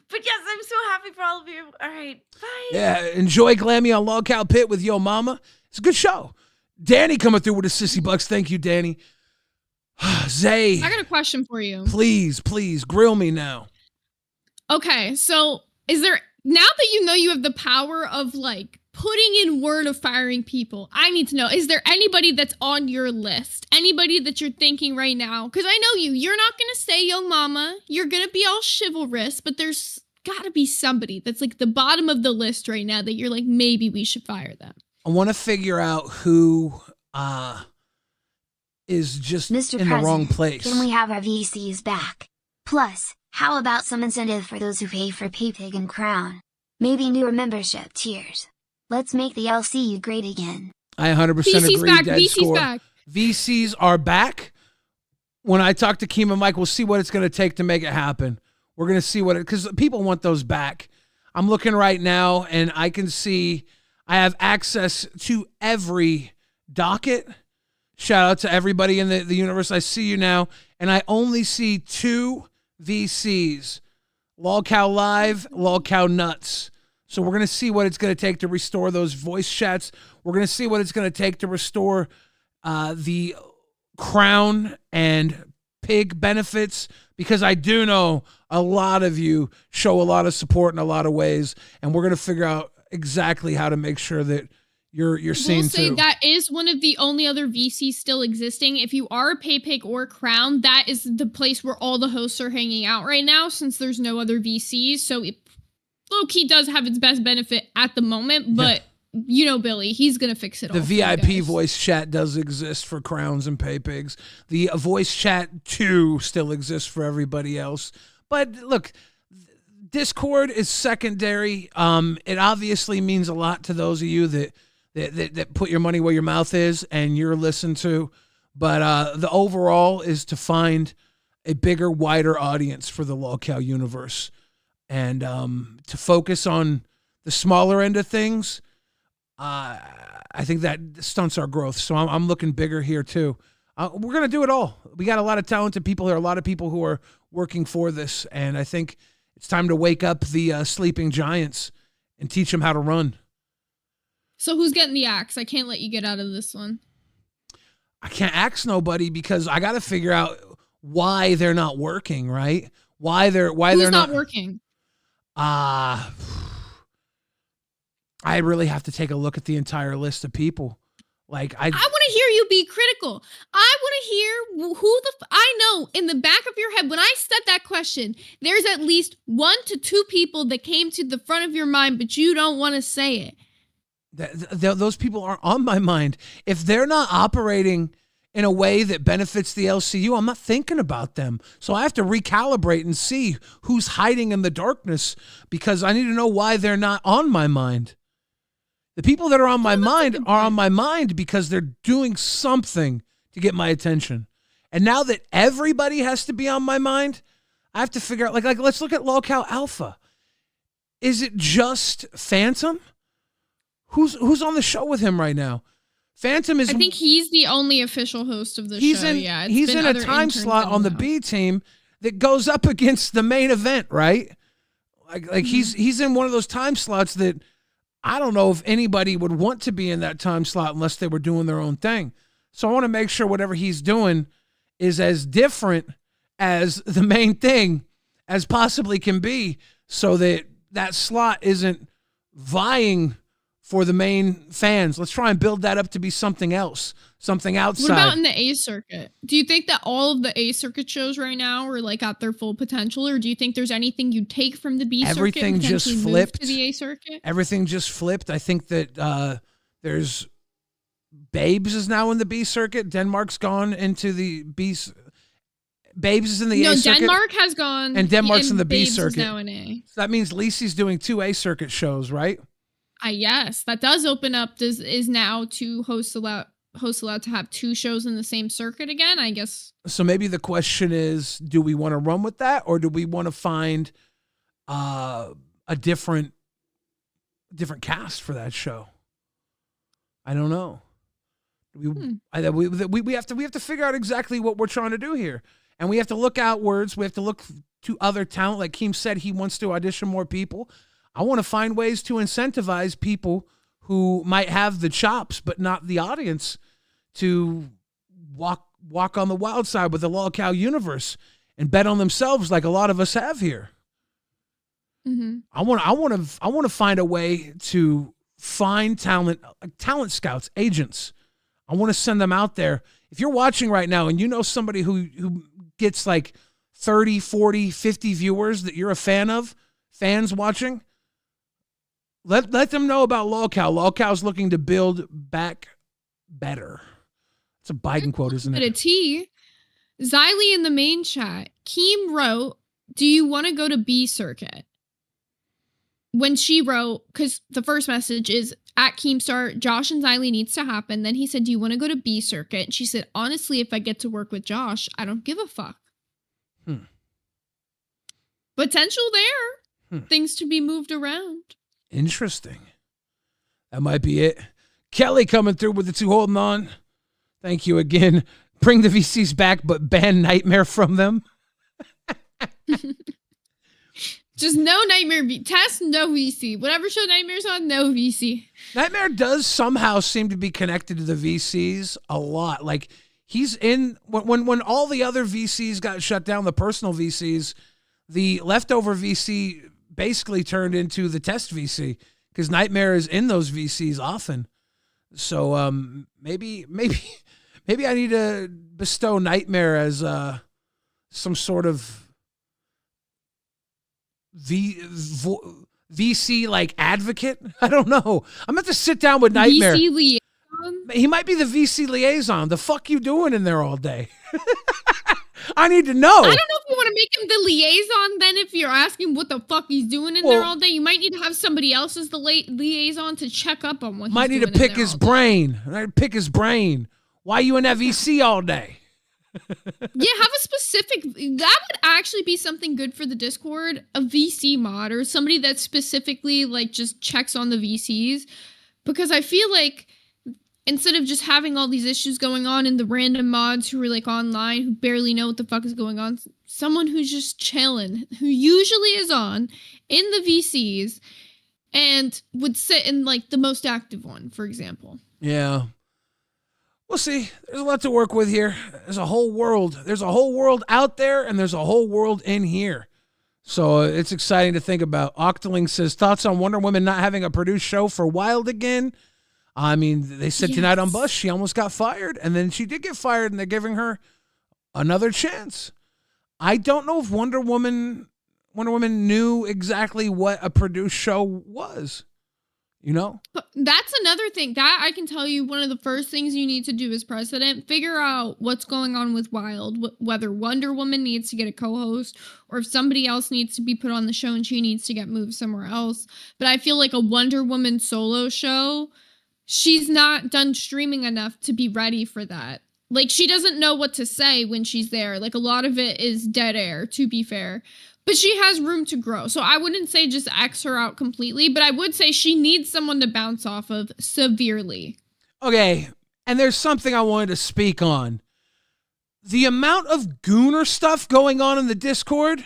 But yes, I'm so happy for all of you. All right, bye. yeah, enjoy Glammy on Lolcow Pit with Yo Mama. It's a good show. Danny coming through with a Sissy Bucks. Thank you, Danny. Zay, I got a question for you. please grill me now. Okay, so is there, now that you know you have the power of like putting in word of firing people, I need to know, is there anybody that's on your list? Anybody that you're thinking right now? Because I know you're not going to say Yo Mama. You're going to be all chivalrous, but there's got to be somebody that's like the bottom of the list right now that you're like, maybe we should fire them. I want to figure out who is just Mr. in the wrong President, place. Can we have our VCs back? Plus, how about some incentive for those who pay for Pig and Crown? Maybe newer membership tiers. Let's make the LCU great again. I 100% VC's agree. back, Dead VC's score. back. VCs are back. When I talk to Keem and Mike, we'll see what it's going to take to make it happen. We're going to see because people want those back. I'm looking right now, and I can see I have access to every docket. Shout out to everybody in the universe. I see you now, and I only see 2 VCs. Lolcow Live, Lolcow Nuts. So we're going to see what it's going to take to restore those voice chats. We're going to see what it's going to take to restore the Crown and Pig benefits, because I do know a lot of you show a lot of support in a lot of ways, and we're going to figure out exactly how to make sure that you're seen We'll say too. that is one of the only other VCs still existing. If you are a PayPig or Crown, that is the place where all the hosts are hanging out right now, since there's no other VCs. So it low-key does have its best benefit at the moment, but you know Billy, he's going to fix it all. The VIP voice chat does exist for Crowns and PayPigs. The voice chat 2 still exists for everybody else. But look, Discord is secondary. It obviously means a lot to those of you that put your money where your mouth is and you're listened to. But the overall is to find a bigger, wider audience for the LolCow universe. And to focus on the smaller end of things, I think that stunts our growth. So I'm looking bigger here too. We're going to do it all. We got a lot of talented people here, a lot of people who are working for this. And I think it's time to wake up the sleeping giants and teach them how to run. So who's getting the axe? I can't let you get out of this one. I can't axe nobody because I got to figure out why they're not working, right? Why they're not working? I really have to take a look at the entire list of people. Like I want to hear you be critical. I want to hear who I know in the back of your head when I said that question. There's at least 1 to 2 people that came to the front of your mind, but you don't want to say it. Those people aren't on my mind. If they're not operating in a way that benefits the LCU, I'm not thinking about them. So I have to recalibrate and see who's hiding in the darkness because I need to know why they're not on my mind. The people that are on my mind are on my mind because they're doing something to get my attention. And now that everybody has to be on my mind, I have to figure out, like let's look at LolCow Alpha. Is it just Phantom? Who's on the show with him right now? Phantom is. I think he's the only official host of the show. He's in a time slot on the B team that goes up against the main event, right? Like he's in one of those time slots that I don't know if anybody would want to be in that time slot unless they were doing their own thing. So I want to make sure whatever he's doing is as different as the main thing as possibly can be, so that slot isn't vying for the main fans. Let's try and build that up to be something else, something outside. What about in the A circuit? Do you think that all of the A circuit shows right now are like at their full potential, or do you think there's anything you take from the B circuit? Everything just flipped to the A circuit. Everything just flipped. I think that there's Babes is now in the B circuit. Denmark's gone into the B. Babes is in the A circuit. No, Denmark has gone, and Denmark's in the B Babes circuit. Is now in A. So that means Lisi's doing 2 A circuit shows, right? Yes, that does open up. Is now to hosts allowed to have 2 shows in the same circuit again? I guess. So maybe the question is, do we want to run with that, or do we want to find a different cast for that show? I don't know. We have to figure out exactly what we're trying to do here, and we have to look outwards. We have to look to other talent. Like Keem said, he wants to audition more people. I want to find ways to incentivize people who might have the chops but not the audience to walk on the wild side with the LolCow universe and bet on themselves like a lot of us have here. Mm-hmm. I want to find a way to find talent scouts, agents. I want to send them out there. If you're watching right now and you know somebody who gets like 30, 40, 50 viewers that you're a fan of, fans watching, let them know about LolCow. LolCow's looking to build back better. It's a Biden quote, isn't it? A T. Xylee in the main chat. Keem wrote, "Do you want to go to B circuit?" When she wrote, because the first message is at Keemstar, Josh and Xylee needs to happen. Then he said, "Do you want to go to B circuit?" And she said, "Honestly, if I get to work with Josh, I don't give a fuck." Potential there. Things to be moved around. Interesting. That might be it. Kelly coming through with the 2 holding on. Thank you again. Bring the VCs back, but ban Nightmare from them. Just no Nightmare test, no VC. Whatever show Nightmare's on, no VC. Nightmare does somehow seem to be connected to the VCs a lot. Like he's in when all the other VCs got shut down, the personal VCs, the leftover VC basically turned into the test VC because Nightmare is in those VCs often. So maybe I need to bestow Nightmare as some sort of VC like advocate. I don't know. I'm going to sit down with Nightmare. VC liaison? He might be the VC liaison. The fuck you doing in there all day? I need to know. I don't know if you want to make him the liaison then if you're asking what the fuck he's doing in there all day. You might need to have somebody else as the liaison to check up on what might he's need doing to pick his brain. Pick his brain. Why you in that VC all day? Yeah, have a specific. That would actually be something good for the Discord. A VC mod or somebody that specifically like just checks on the VCs, because I feel like instead of just having all these issues going on in the random mods who are like online who barely know what the fuck is going on, someone who's just chilling, who usually is on in the VCs and would sit in like the most active one, for example. Yeah. We'll see. There's a lot to work with here. There's a whole world. There's a whole world out there, and there's a whole world in here. So it's exciting to think about. Octoling says, thoughts on Wonder Woman not having a produced show for Wild again? I mean, they said tonight on Bus she almost got fired, and then she did get fired, and they're giving her another chance. I don't know if Wonder Woman knew exactly what a produced show was. You know? But that's another thing. That I can tell you, one of the first things you need to do as president, figure out what's going on with Wild, whether Wonder Woman needs to get a co-host or if somebody else needs to be put on the show and she needs to get moved somewhere else. But I feel like a Wonder Woman solo show, she's not done streaming enough to be ready for that. Like, she doesn't know what to say when she's there. Like, a lot of it is dead air, to be fair. But she has room to grow. So I wouldn't say just X her out completely, but I would say she needs someone to bounce off of severely. Okay, and there's something I wanted to speak on. The amount of Gooner stuff going on in the Discord,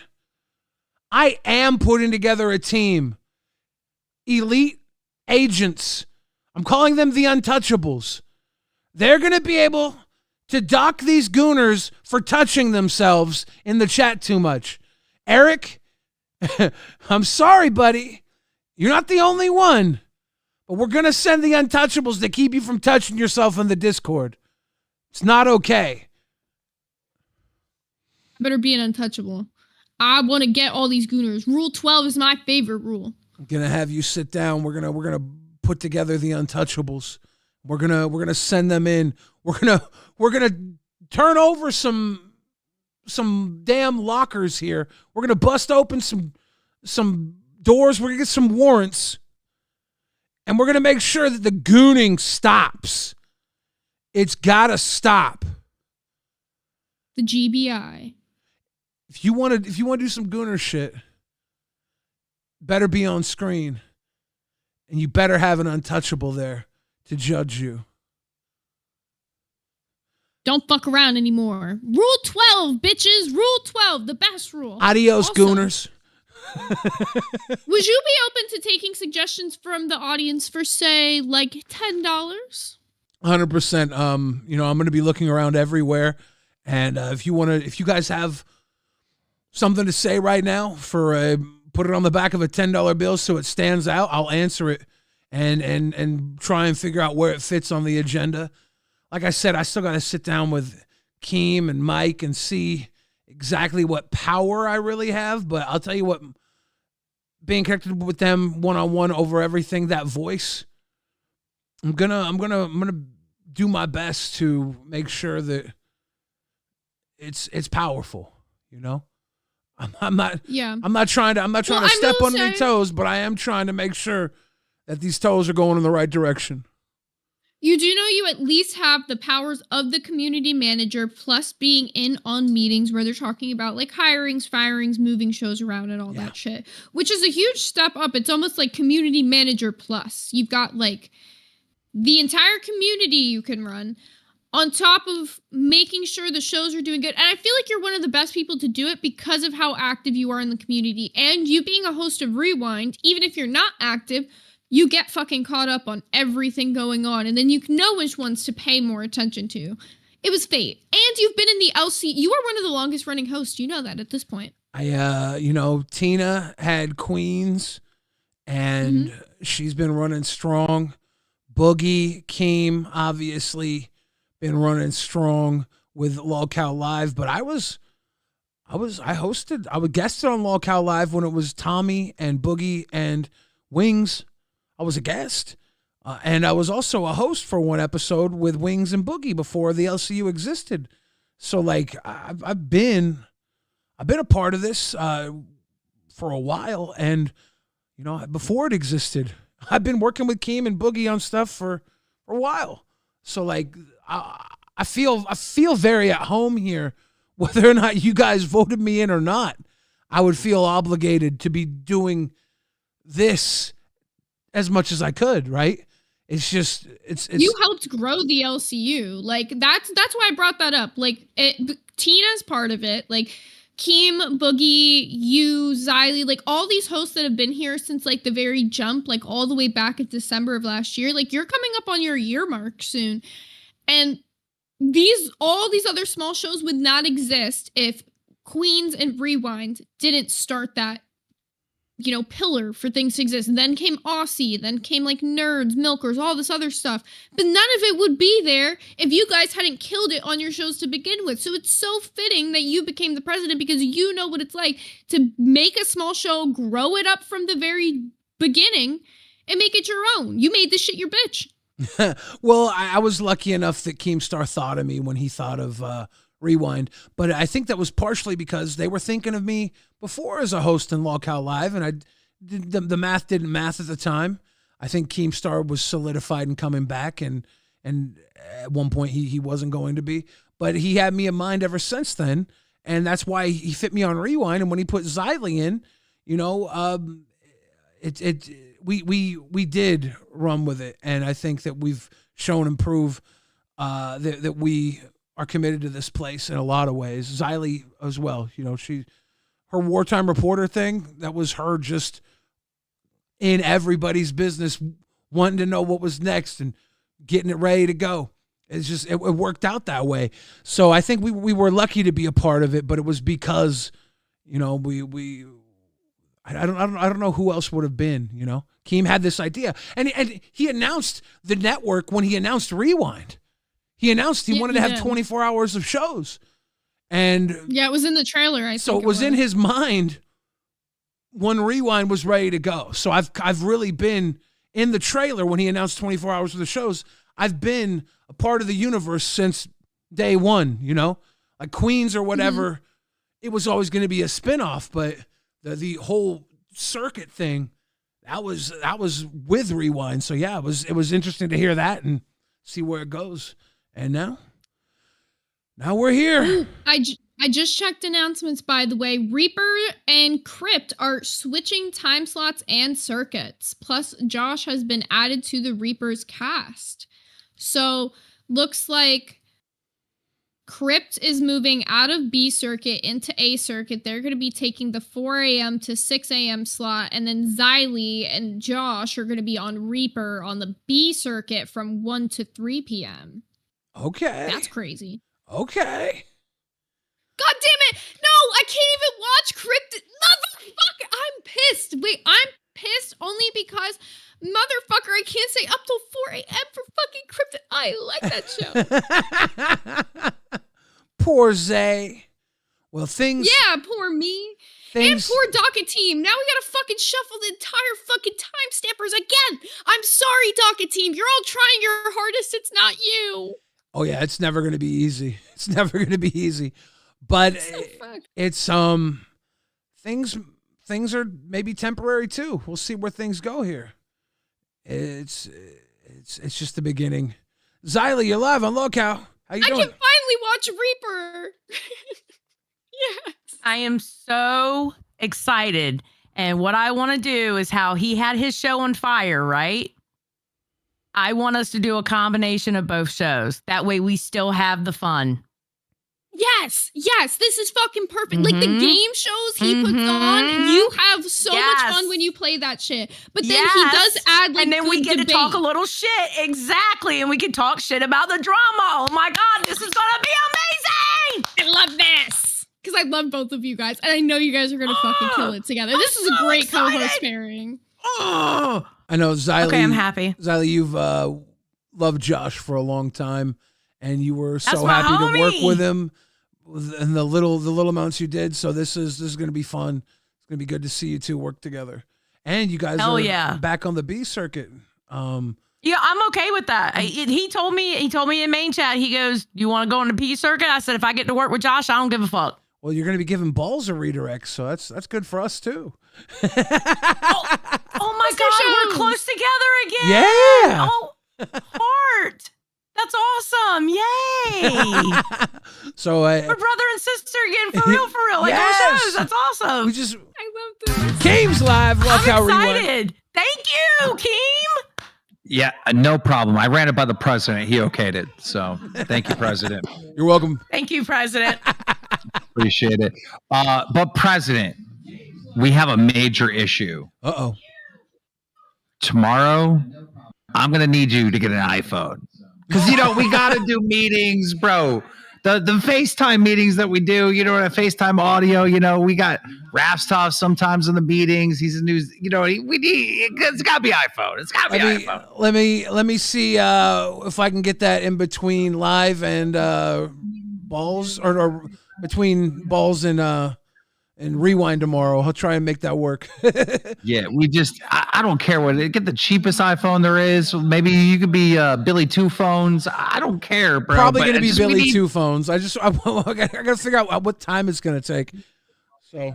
I am putting together a team. Elite agents. I'm calling them the Untouchables. They're going to be able to dock these Gooners for touching themselves in the chat too much. Eric, I'm sorry, buddy. You're not the only one. But we're going to send the Untouchables to keep you from touching yourself in the Discord. It's not okay. Better be an untouchable. I want to get all these Gooners. Rule 12 is my favorite rule. I'm going to have you sit down. We're going to put together the Untouchables. We're going to send them in. We're going to turn over some damn lockers here. We're going to bust open some doors. We're going to get some warrants. And we're going to make sure that the gooning stops. It's got to stop. The GBI. If you want to do some gooner shit, better be on screen. And you better have an untouchable there to judge you. Don't fuck around anymore. Rule 12, bitches. Rule 12, the best rule. Adios, also, Gooners. Would you be open to taking suggestions from the audience for, say, like $10? 100%. I'm going to be looking around everywhere, and if you guys have something to say right now, put it on the back of a $10 bill so it stands out. I'll answer it and try and figure out where it fits on the agenda. Like I said, I still got to sit down with Keem and Mike and see exactly what power I really have. But I'll tell you what, being connected with them one-on-one over everything, that voice, I'm gonna do my best to make sure that it's powerful. You know, I'm not trying to step on any toes, but I am trying to make sure that these toes are going in the right direction. You do know you at least have the powers of the community manager, plus being in on meetings where they're talking about like hirings, firings, moving shows around and all that shit, which is a huge step up. It's almost like community manager plus. You've got like the entire community you can run on top of making sure the shows are doing good. And I feel like you're one of the best people to do it because of how active you are in the community, and you being a host of Rewind, even if you're not active, you get fucking caught up on everything going on, and then you know which ones to pay more attention to. It was fate. And you've been in the LC. You are one of the longest running hosts. You know that at this point. Tina had Queens, and she's been running strong. Boogie, Keem, obviously been running strong with LolCow Live, but I guested on LolCow Live when it was Tommy and Boogie and Wings. I was a guest. And I was also a host for one episode with Wings and Boogie before the LCU existed. So like I've been a part of this for a while, and before it existed, I've been working with Keem and Boogie on stuff for a while. So like I feel very at home here, whether or not you guys voted me in or not. I would feel obligated to be doing this as much as I could, right? It's just it's you helped grow the LCU. Like that's why I brought that up. Like Tina's part of it. Like Keem, Boogie, you, Xylee, like all these hosts that have been here since like the very jump, like all the way back in December of last year. Like you're coming up on your year mark soon. And all these other small shows would not exist if Queens and Rewind didn't start that pillar for things to exist. And then came Aussie, then came like Nerds, Milkers, all this other stuff. But none of it would be there if you guys hadn't killed it on your shows to begin with. So it's so fitting that you became the president because you know what it's like to make a small show, grow it up from the very beginning, and make it your own. You made this shit your bitch. Well, I was lucky enough that Keemstar thought of me when he thought of Rewind, but I think that was partially because they were thinking of me before as a host in LolCow Live, and the math didn't math at the time. I think Keemstar was solidified and coming back, and at one point he wasn't going to be, but he had me in mind ever since then, and that's why he fit me on Rewind. And when he put Xylee in, we did run with it, and I think that we've shown and prove that we are committed to this place in a lot of ways. Xylee as well. Her wartime reporter thing, that was her just in everybody's business, wanting to know what was next and getting it ready to go. It's just, it worked out that way. So I think we were lucky to be a part of it, but it was because, I don't know who else would have been, Keem had this idea, and he announced the network when he announced Rewind. He announced he wanted to have 24 hours of shows. And yeah, it was in the trailer. I so think it was in his mind when Rewind was ready to go. So I've really been in the trailer when he announced 24 hours of the shows. I've been a part of the universe since day one, like Queens or whatever. It was always going to be a spinoff, but the whole circuit thing, that was with Rewind. So yeah, it was interesting to hear that and see where it goes. And now we're here. Ooh, I just checked announcements, by the way. Reaper and Crypt are switching time slots and circuits. Plus, Josh has been added to the Reaper's cast. So, looks like Crypt is moving out of B circuit into A circuit. They're going to be taking the 4 a.m. to 6 a.m. slot. And then Xylee and Josh are going to be on Reaper on the B circuit from 1 to 3 p.m. Okay. That's crazy. Okay. God damn it! No, I can't even watch Crypt. Motherfucker, I'm pissed. Wait, I'm pissed only because, motherfucker, I can't stay up till 4 a.m. for fucking Crypt. I like that show. Poor Zay. Well, things. Yeah, poor me. And poor Docket Team. Now we gotta fucking shuffle the entire fucking time stampers again. I'm sorry, Docket Team. You're all trying your hardest. It's not you. Oh yeah, it's never going to be easy. It's never going to be easy. But it's things are maybe temporary too. We'll see where things go here. It's just the beginning. Xylee, you're live on LolCow. How you doing? I can finally watch Reaper. Yes. I am so excited. And what I want to do is how he had his show on fire, right? I want us to do a combination of both shows. That way we still have the fun. Yes, this is fucking perfect. Like the game shows he puts on, you have so much fun when you play that shit. But then he does add like, and then we get debate. to talk a little shit, exactly, and we can talk shit about the drama. Oh my god, this is gonna be amazing! I love this because I love both of you guys, and I know you guys are gonna fucking kill it together. This is a great co-host pairing. I know, Xylee. Okay, I'm happy. Xylee, you've loved Josh for a long time, and you were so That's my happy to work homie. with him in the little amounts you did. So this is going to be fun. It's going to be good to see you two work together, and you guys Hell are yeah. back on the B circuit. Yeah, I'm okay with that. He told me in main chat, he goes, "You want to go on the P circuit?" I said, "If I get to work with Josh, I don't give a fuck." Well, you're going to be giving balls a redirect, so that's good for us too. Oh my god, we're close together again. Yeah. Oh, heart. That's awesome. Yay. So we're brother and sister again, for real. Like our shows. That's awesome. We just I love this. Games live. I'm LolcowRewind. excited. Thank you, Keem. Yeah, no problem. I ran it by the president. He okayed it. So thank you, President. You're welcome. Thank you, President. Appreciate it. But President, we have a major issue. Uh-oh. Tomorrow, I'm going to need you to get an iPhone. Because, we got to do meetings, bro. The FaceTime meetings that we do, FaceTime audio, we got Rapstoff sometimes in the meetings. He's a news, it's got to be iPhone. It's got to be iPhone. Let me see if I can get that in between live and balls or between balls and rewind tomorrow. I'll try and make that work. Yeah, I don't care get the cheapest iPhone there is. Maybe you could be Billy Two Phones. I don't care, bro. Probably going to be Billy Two Phones. I got to figure out what time it's going to take. So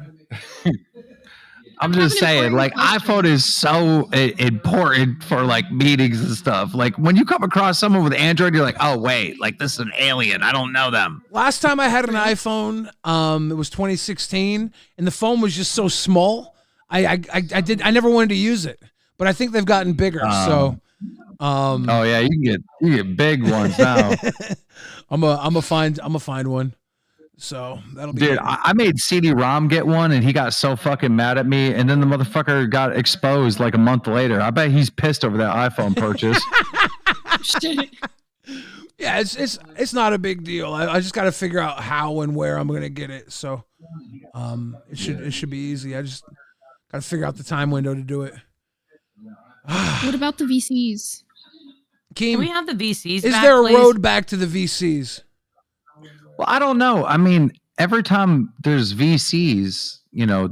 I'm just saying, like, iPhone is so important for like meetings and stuff. Like when you come across someone with Android, you're like, oh wait, like this is an alien. I don't know them. Last time I had an iPhone, it was 2016, and the phone was just so small. I never wanted to use it, but I think they've gotten bigger. Oh yeah, you can get big ones now. I'm a find one. So that'll be dude. I made CD-ROM get one, and he got so fucking mad at me, and then the motherfucker got exposed like a month later. I bet he's pissed over that iPhone purchase. Yeah, it's not a big deal. I just got to figure out how and where I'm gonna get it. So it should be easy. I just got to figure out the time window to do it. What about the VCs? Keem, Can we have the VCs? Is back, there a please? road back to the VCs? Well, I don't know. I mean, every time there's VCs,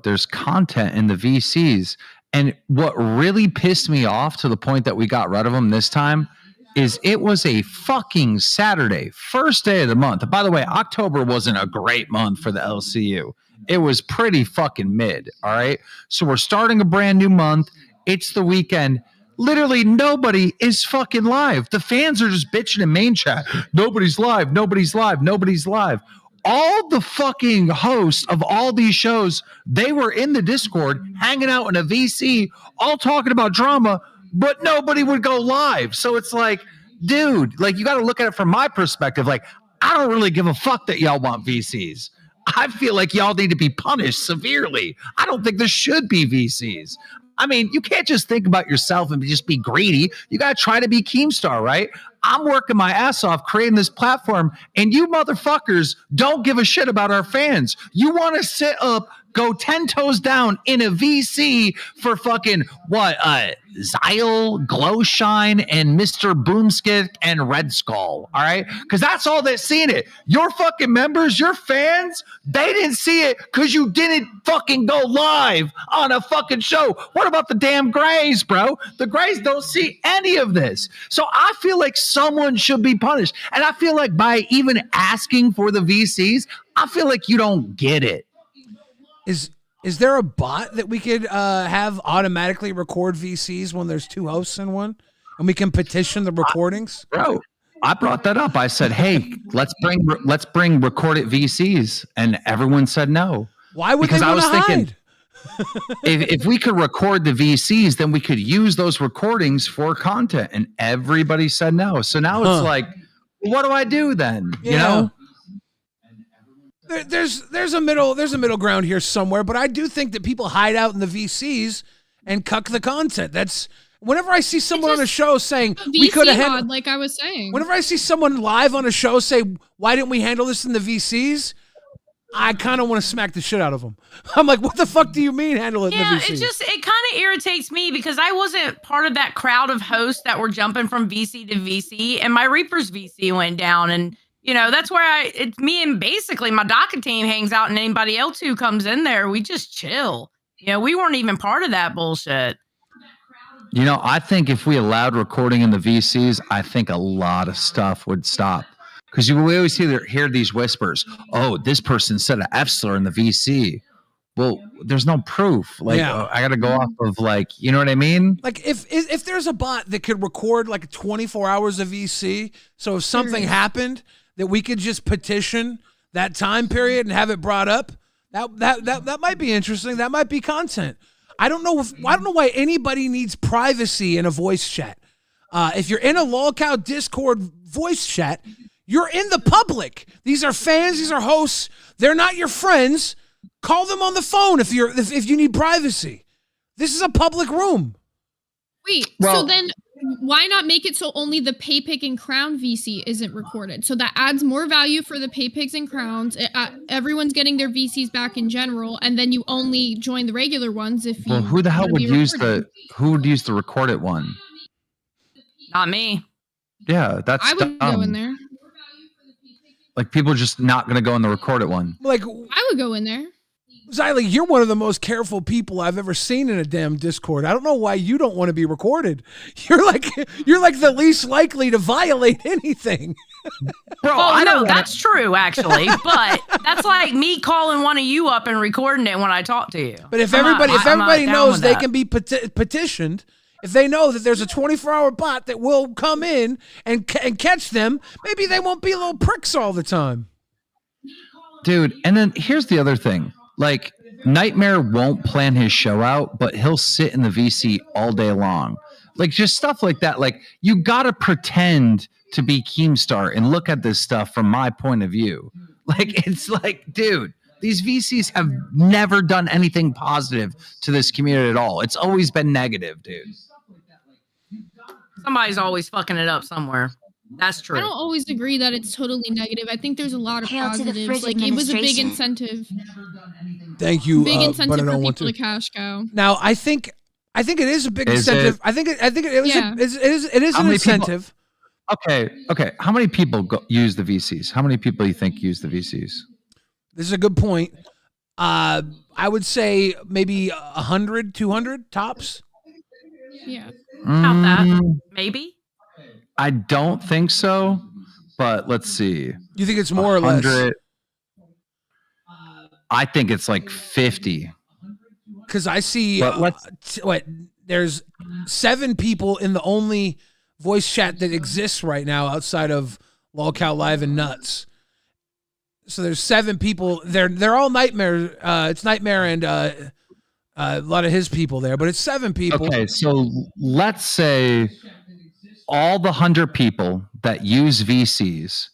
there's content in the VCs. And what really pissed me off to the point that we got rid of them this time is it was a fucking Saturday, first day of the month. By the way, October wasn't a great month for the LCU. It was pretty fucking mid. All right. So we're starting a brand new month. It's the weekend. Literally nobody is fucking live. The fans are just bitching in main chat. Nobody's live. Nobody's live. Nobody's live. All the fucking hosts of all these shows, they were in the Discord hanging out in a VC, all talking about drama, but nobody would go live. So it's like, dude, like you got to look at it from my perspective. Like, I don't really give a fuck that y'all want VCs. I feel like y'all need to be punished severely. I don't think there should be VCs. I mean, you can't just think about yourself and just be greedy. You got to try to be Keemstar, right? I'm working my ass off creating this platform, and you motherfuckers don't give a shit about our fans. You want to sit up, go 10 toes down in a VC for fucking what? Zyle, Glowshine, and Mr. Boomstick and Red Skull. All right, because that's all that's seen it. Your fucking members, your fans, they didn't see it because you didn't fucking go live on a fucking show. What about the damn Grays, bro? The Grays don't see any of this. So I feel like someone should be punished, and I feel like by even asking for the VCs, I feel like you don't get it. Is there a bot that we could have automatically record VCs when there's two hosts in one, and we can petition the recordings? Bro, I brought that up. I said, "Hey, let's bring recorded VCs," and everyone said no. Why would because they I was hide? thinking if we could record the VCs, then we could use those recordings for content, and everybody said no. So now it's like, what do I do then? You know? there's a middle ground here somewhere, but I do think that people hide out in the VCs and cuck the content. That's whenever I see someone on a show saying we could have handled, like I was saying. Whenever I see someone live on a show say, why didn't we handle this in the VCs? I kind of want to smack the shit out of them. I'm like, what the fuck do you mean handle it in the VCs? It kind of irritates me because I wasn't part of that crowd of hosts that were jumping from VC to VC, and my Reaper's VC went down, and that's where it's me and basically my docket team hangs out, and anybody else who comes in there, we just chill. We weren't even part of that bullshit. I think if we allowed recording in the VCs, I think a lot of stuff would stop. Because we always hear these whispers. Oh, this person said an F slur in the VC. Well, there's no proof. I got to go off of you know what I mean? Like if there's a bot that could record 24 hours of VC, so if something happened, that we could just petition that time period and have it brought up, that might be interesting. That might be content. I don't know why anybody needs privacy in a voice chat. If you're in a Lolcow Discord voice chat, you're in the public. These are fans. These are hosts. They're not your friends. Call them on the phone if you need privacy. This is a public room. Wait, so then why not make it so only the pay pick and crown VC isn't recorded? So that adds more value for the pay picks and crowns. Everyone's getting their VCs back in general, and then you only join the regular ones if you. Well, who the hell would use the recorded one? Not me. Yeah, that's I would dumb. go in there. People are just not going to go in the recorded one. I would go in there. Xylee, you're one of the most careful people I've ever seen in a damn Discord. I don't know why you don't want to be recorded. You're like the least likely to violate anything. Bro, no, that's true actually, but that's like me calling one of you up and recording it when I talk to you. But if everybody knows they can be petitioned, if they know that there's a 24-hour bot that will come in and catch them, maybe they won't be little pricks all the time. Dude, and then here's the other thing. Nightmare won't plan his show out, but he'll sit in the VC all day long. Just stuff like that. You got to pretend to be Keemstar and look at this stuff from my point of view. Dude, these VCs have never done anything positive to this community at all. It's always been negative, dude. Somebody's always fucking it up somewhere. That's true. I don't always agree that it's totally negative. I think there's a lot of positives. It was a big incentive. Thank you. Big incentive but I don't for want people to cash cow. Now, I think it is a big incentive. I think it is an incentive. Okay. How many people use the VCs? How many people do you think use the VCs? This is a good point. I would say maybe 100, 200 tops. Yeah. About that, maybe. I don't think so, but let's see. You think it's more or less? I think it's 50. Because I see there's 7 people in the only voice chat that exists right now outside of Lolcow Live and Nuts. So there's 7 people. They're all Nightmare. It's Nightmare and a lot of his people there, but it's 7 people. Okay, so let's say all the 100 people that use VCs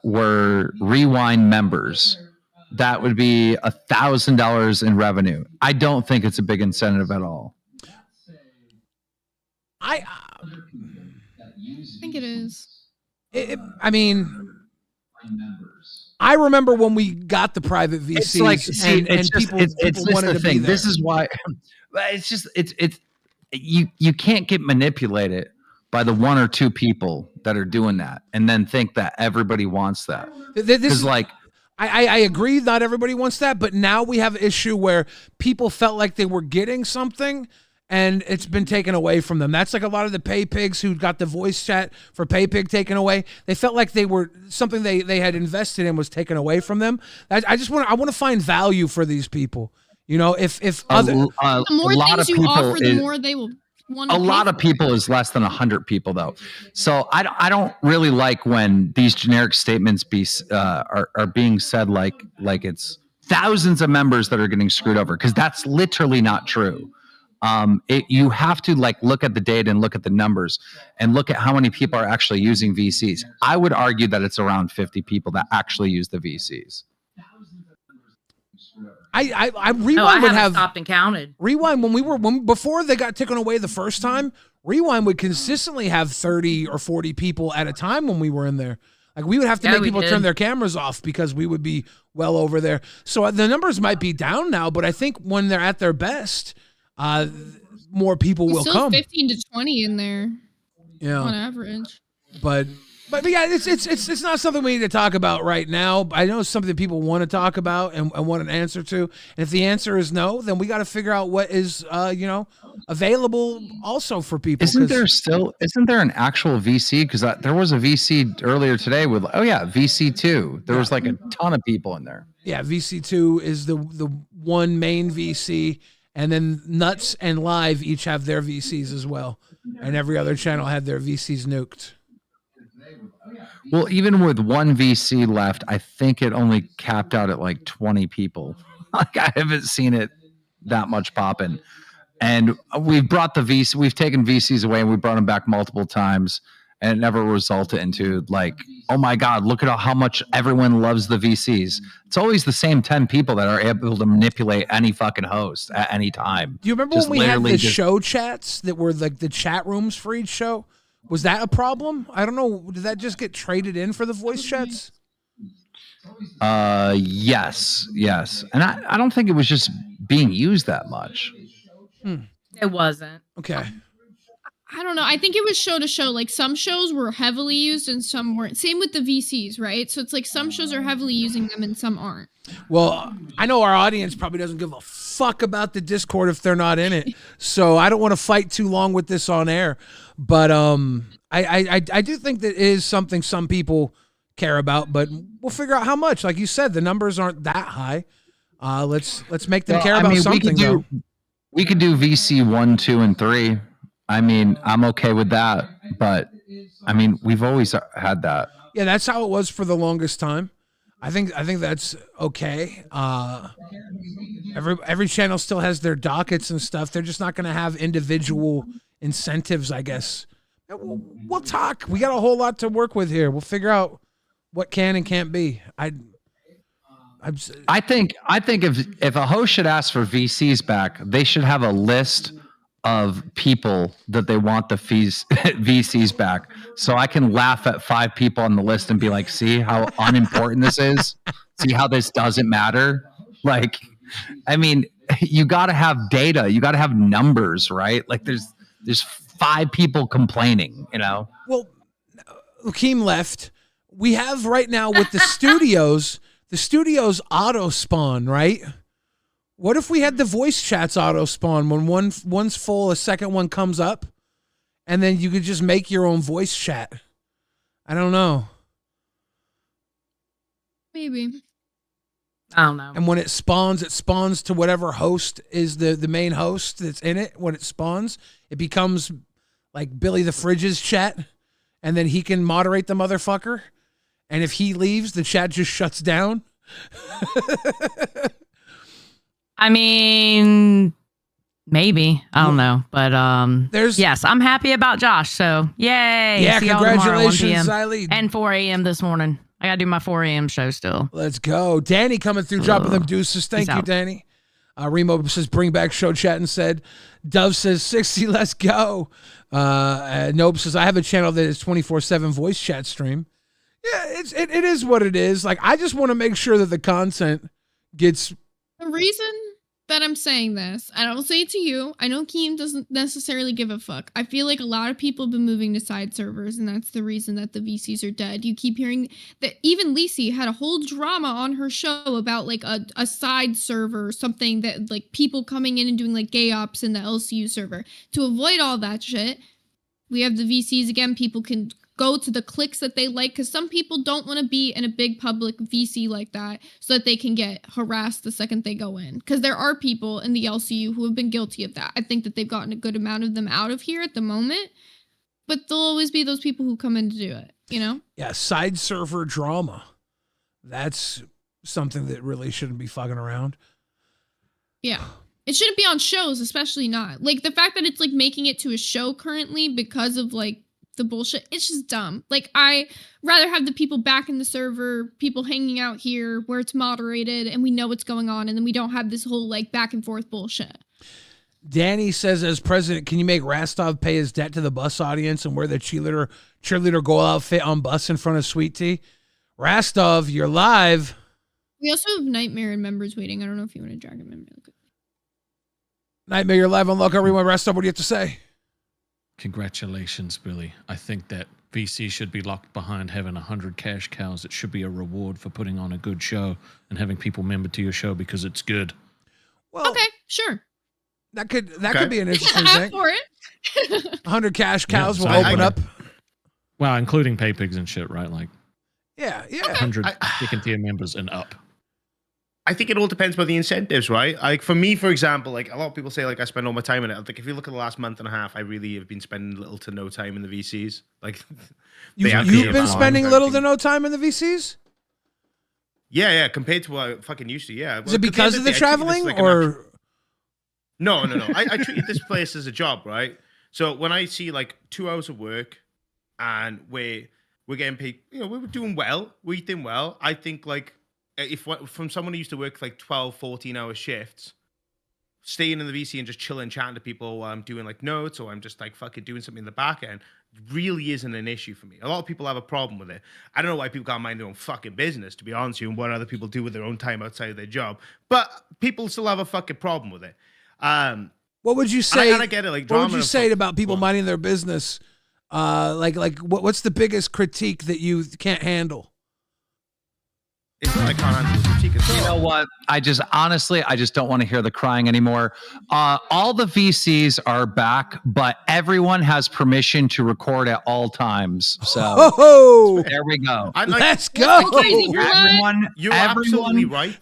were Rewind members. That would be $1,000 in revenue. I don't think it's a big incentive at all. I think it is. I mean, I remember when we got the private VCs, people wanted to be there. This is why you can't get manipulated by the 1 or 2 people that are doing that and then think that everybody wants that. I agree, not everybody wants that, but now we have an issue where people felt like they were getting something and it's been taken away from them. That's like a lot of the pay pigs who got the voice chat for pay pig taken away. They felt like they were something they had invested in was taken away from them. I want to find value for these people. If other the more things you offer, the more they will. A lot of people is less than 100 people, though. So I don't really like when these generic statements are being said like it's thousands of members that are getting screwed over, because that's literally not true. You have to look at the data and look at the numbers and look at how many people are actually using VCs. I would argue that it's around 50 people that actually use the VCs. I Rewind No, I would haven't have stopped and counted. Rewind before they got taken away the first time. Rewind would consistently have 30 or 40 people at a time when we were in there. Like we would have to make people turn their cameras off because we would be well over there. So the numbers might be down now, but I think when they're at their best, more people will still come. 15 to 20 in there. Yeah, on average. But yeah, it's not something we need to talk about right now. I know it's something that people want to talk about and want an answer to. And if the answer is no, then we got to figure out what is available also for people. Isn't there an actual VC? Because there was a VC earlier today with VC2. There was like a ton of people in there. Yeah, VC2 is the one main VC, and then Nuts and Live each have their VCs as well, and every other channel had their VCs nuked. Well, even with one VC left, I think it only capped out at like 20 people. Like I haven't seen it that much popping. And we've taken VCs away and we brought them back multiple times, and it never resulted into like, oh my God, look at how much everyone loves the VCs. It's always the same 10 people that are able to manipulate any fucking host at any time. Do you remember when we had the show chats that were like the chat rooms for each show? Was that a problem? I don't know. Did that just get traded in for the voice chats? Yes. And I don't think it was just being used that much. It wasn't. Okay. I don't know. I think it was show to show. Like some shows were heavily used and some weren't. Same with the VCs, right? So it's like some shows are heavily using them and some aren't. Well, I know our audience probably doesn't give a fuck about the Discord if they're not in it. So I don't want to fight too long with this on air. But I do think that it is something some people care about, but we'll figure out how much. Like you said, the numbers aren't that high. Let's make them care about something. We could do VC 1, 2, and 3. I mean, I'm okay with that, but I mean, we've always had that. Yeah, that's how it was for the longest time. I think that's okay. Every channel still has their dockets and stuff. They're just not going to have individual incentives, I guess. We'll talk. We got a whole lot to work with here. We'll figure out what can and can't be. I think if a host should ask for VCs back, they should have a list of people that they want the VCs back. So I can laugh at 5 people on the list and be like, see how unimportant this is? See how this doesn't matter? Like, I mean, you got to have data. You got to have numbers, right? Like there's 5 people complaining, Well, Lakeem left. We have right now with the studios, auto spawn, right? What if we had the voice chats auto spawn when one's full, a second one comes up, and then you could just make your own voice chat? I don't know. Maybe. I don't know. And when it spawns to whatever host is the main host that's in it. When it spawns, it becomes like Billy the Fridge's chat, and then he can moderate the motherfucker. And if he leaves, the chat just shuts down. I mean, maybe. I don't know. But yes, I'm happy about Josh. So yay. Yeah, see y'all tomorrow, 1 congratulations, p.m. Eileen. And 4 a.m. this morning. I gotta do my 4 a.m. show still. Let's go. Danny coming through, dropping them deuces. Thank you, Danny. Remo says, bring back show chat and said. Dove says, 60, let's go. Nope says, I have a channel that is 24/7 voice chat stream. Yeah, it is what it is. Like, I just want to make sure that the content gets... The reason that I'm saying this, and I will say it to you, I know Keem doesn't necessarily give a fuck. I feel like a lot of people have been moving to side servers, and that's the reason that the VCs are dead. You keep hearing that even Lisi had a whole drama on her show about like a side server, something that like people coming in and doing like gay ops in the LCU server. To avoid all that shit, we have the VCs again. People can go to the clicks that they like, because some people don't want to be in a big public VC like that so that they can get harassed the second they go in. Because there are people in the LCU who have been guilty of that. I think that they've gotten a good amount of them out of here at the moment, but there'll always be those people who come in to do it, Yeah, side server drama. That's something that really shouldn't be fucking around. Yeah. It shouldn't be on shows, especially not. Like, the fact that it's, like, making it to a show currently because of, like, the bullshit. It's just dumb. Like, I rather have the people back in the server, people hanging out here where it's moderated and we know what's going on, and then we don't have this whole like back and forth bullshit. Danny says, as president, can you make Rastov pay his debt to the bus audience and wear the cheerleader goal outfit on bus in front of Sweet Tea? Rastov, you're live. We also have Nightmare and members waiting. I don't know if you want to drag them in. Nightmare, you're live on LolcowRewind. Rastov, what do you have to say? Congratulations, Billy. I think that VC should be locked behind having 100 cash cows. It should be a reward for putting on a good show and having people member to your show because it's good. Well, okay, sure. That could be an interesting I'm thing. for it. 100 cash cows so will open up. Well, including pay pigs and shit, right? Like, yeah. 100 second tier members and up. I think it all depends about the incentives, right? Like for me, for example, like a lot of people say, like I spend all my time in it. Like if you look at the last month and a half, I really have been spending little to no time in the VCs. Like you've been spending little to no time in the VCs? Yeah, compared to what I fucking used to. Yeah. Is it because of the traveling or? No. I treat this place as a job, right? So when I see like 2 hours of work, and we're getting paid, we're doing well, we're eating well. I think like if from someone who used to work like 12, 14-hour shifts, staying in the VC and just chilling, chatting to people while I'm doing like notes or I'm just like fucking doing something in the back end really isn't an issue for me. A lot of people have a problem with it. I don't know why people can't mind their own fucking business, to be honest with you, and what other people do with their own time outside of their job. But people still have a fucking problem with it. What would you say? And I get it. Like, what would you say about people minding their business? What's the biggest critique that you can't handle? It's not like can't handle the critique at all. You know what? I just don't want to hear the crying anymore. All the VCs are back, but everyone has permission to record at all times. So there we go. Let's go. You're absolutely right.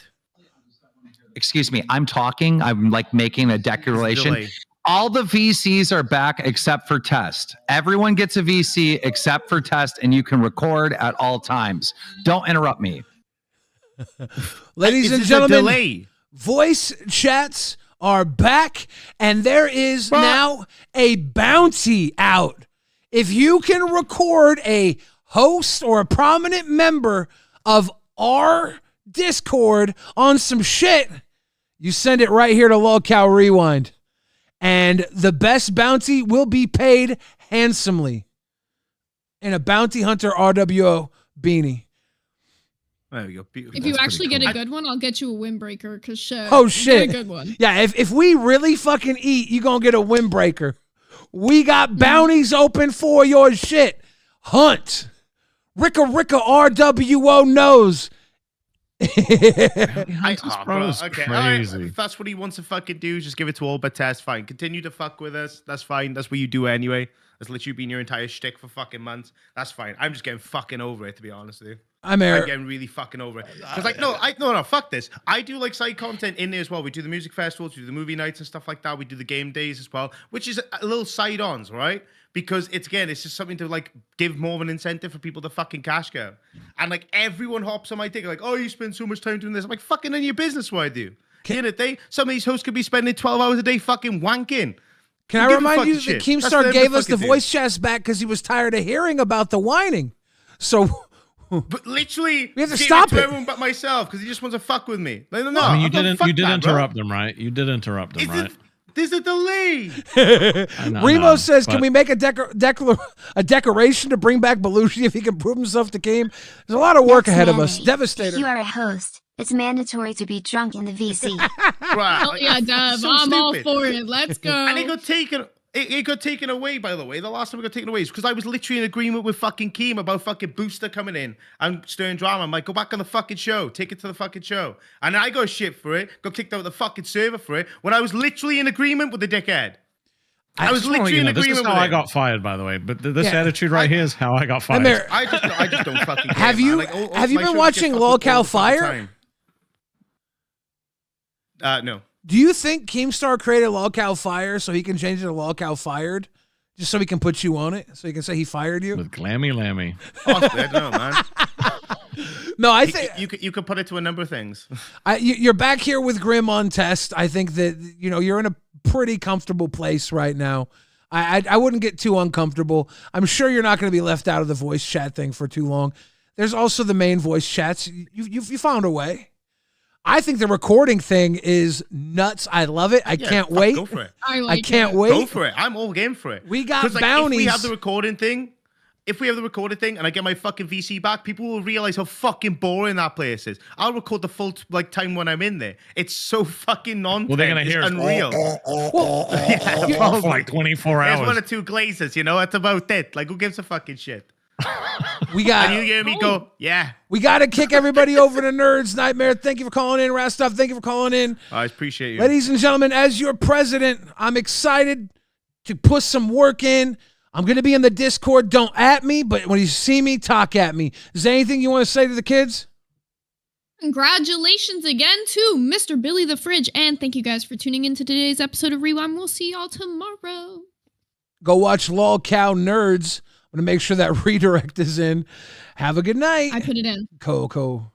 Excuse me, I'm talking. I'm like making a declaration. All the VCs are back except for Test. Everyone gets a VC except for Test, and you can record at all times. Don't interrupt me. Ladies and gentlemen, voice chats are back, and there is now a bounty out. If you can record a host or a prominent member of our Discord on some shit, you send it right here to LolcowRewind, and the best bounty will be paid handsomely in a Bounty Hunter RWO beanie. There we go. If you actually get a good one, I'll get you a windbreaker. Cause shit. Oh shit! Get a good one. Yeah, if we really fucking eat, you gonna get a windbreaker. We got bounties open for your shit. Hunt. Ricka RWO knows. Okay, crazy. If that's what he wants to fucking do, just give it to all but Test. Fine. Continue to fuck with us. That's fine. That's what you do anyway. That's literally been your entire shtick for fucking months. That's fine. I'm just getting fucking over it, to be honest with you. I'm getting really fucking over it. Because like, no, fuck this. I do like side content in there as well. We do the music festivals, we do the movie nights and stuff like that. We do the game days as well, which is a little side-ons, right? Because it's just something to like give more of an incentive for people to fucking cash go. And like everyone hops on my dick like, oh, you spend so much time doing this. I'm like, fucking none of your business what I do. At the end of the day, some of these hosts could be spending 12 hours a day fucking wanking. Can I remind you that Keemstar gave us the voice chats back because he was tired of hearing about the whining. So but literally, we have to stop it. Everyone but myself because he just wants to fuck with me. No. I mean, you did interrupt them, right? You did interrupt them, right? There's a delay. Remo says, "Can we make a decoration to bring back Belushi if he can prove himself to Keem?" There's a lot of work ahead of us. Devastator. If you are a host, it's mandatory to be drunk in the VC. Right? Oh yeah, Dev. So I'm all for it. Let's go. And it got taken away, by the way. The last time it got taken away is because I was literally in agreement with fucking Keem about fucking Booster coming in and stirring drama. I'm like, go back on the fucking show. Take it to the fucking show. And I got shit for it. Got kicked out of the fucking server for it when I was literally in agreement with the dickhead. I was literally in agreement with it. This is how I got fired, by the way. But this attitude right here is how I got fired. I just don't fucking care. Have you been watching Lolcow Fire? No. Do you think Keemstar created Lolcow Fire so he can change it to Lolcow Fired? Just so he can put you on it? So he can say he fired you? With Glammy Lammy. I don't know, man. No, I think you could put it to a number of things. You're back here with Grim on Test. I think that you're in a pretty comfortable place right now. I wouldn't get too uncomfortable. I'm sure you're not going to be left out of the voice chat thing for too long. There's also the main voice chats. You found a way. I think the recording thing is nuts. I love it. I can't wait. Go for it. I can't wait. Go for it. I'm all game for it. We got like, bounties. If we have the recording thing and I get my fucking VC back, people will realize how fucking boring that place is. I'll record the full time when I'm in there. It's so fucking nonsense. Well, they're gonna hear unreal. For like 24 hours. There's one or two glazers, that's about it. Like, who gives a fucking shit? We got. And you hear me go, yeah. We got to kick everybody over to Nerds Nightmare. Thank you for calling in, Rastov. Thank you for calling in. I appreciate you. Ladies and gentlemen, as your president, I'm excited to put some work in. I'm going to be in the Discord. Don't at me, but when you see me, talk at me. Is there anything you want to say to the kids? Congratulations again to Mr. Billy the Fridge. And thank you guys for tuning in to today's episode of Rewind. We'll see y'all tomorrow. Go watch LolCow Nerds. I'm going to make sure that redirect is in. Have a good night. I put it in. Coco.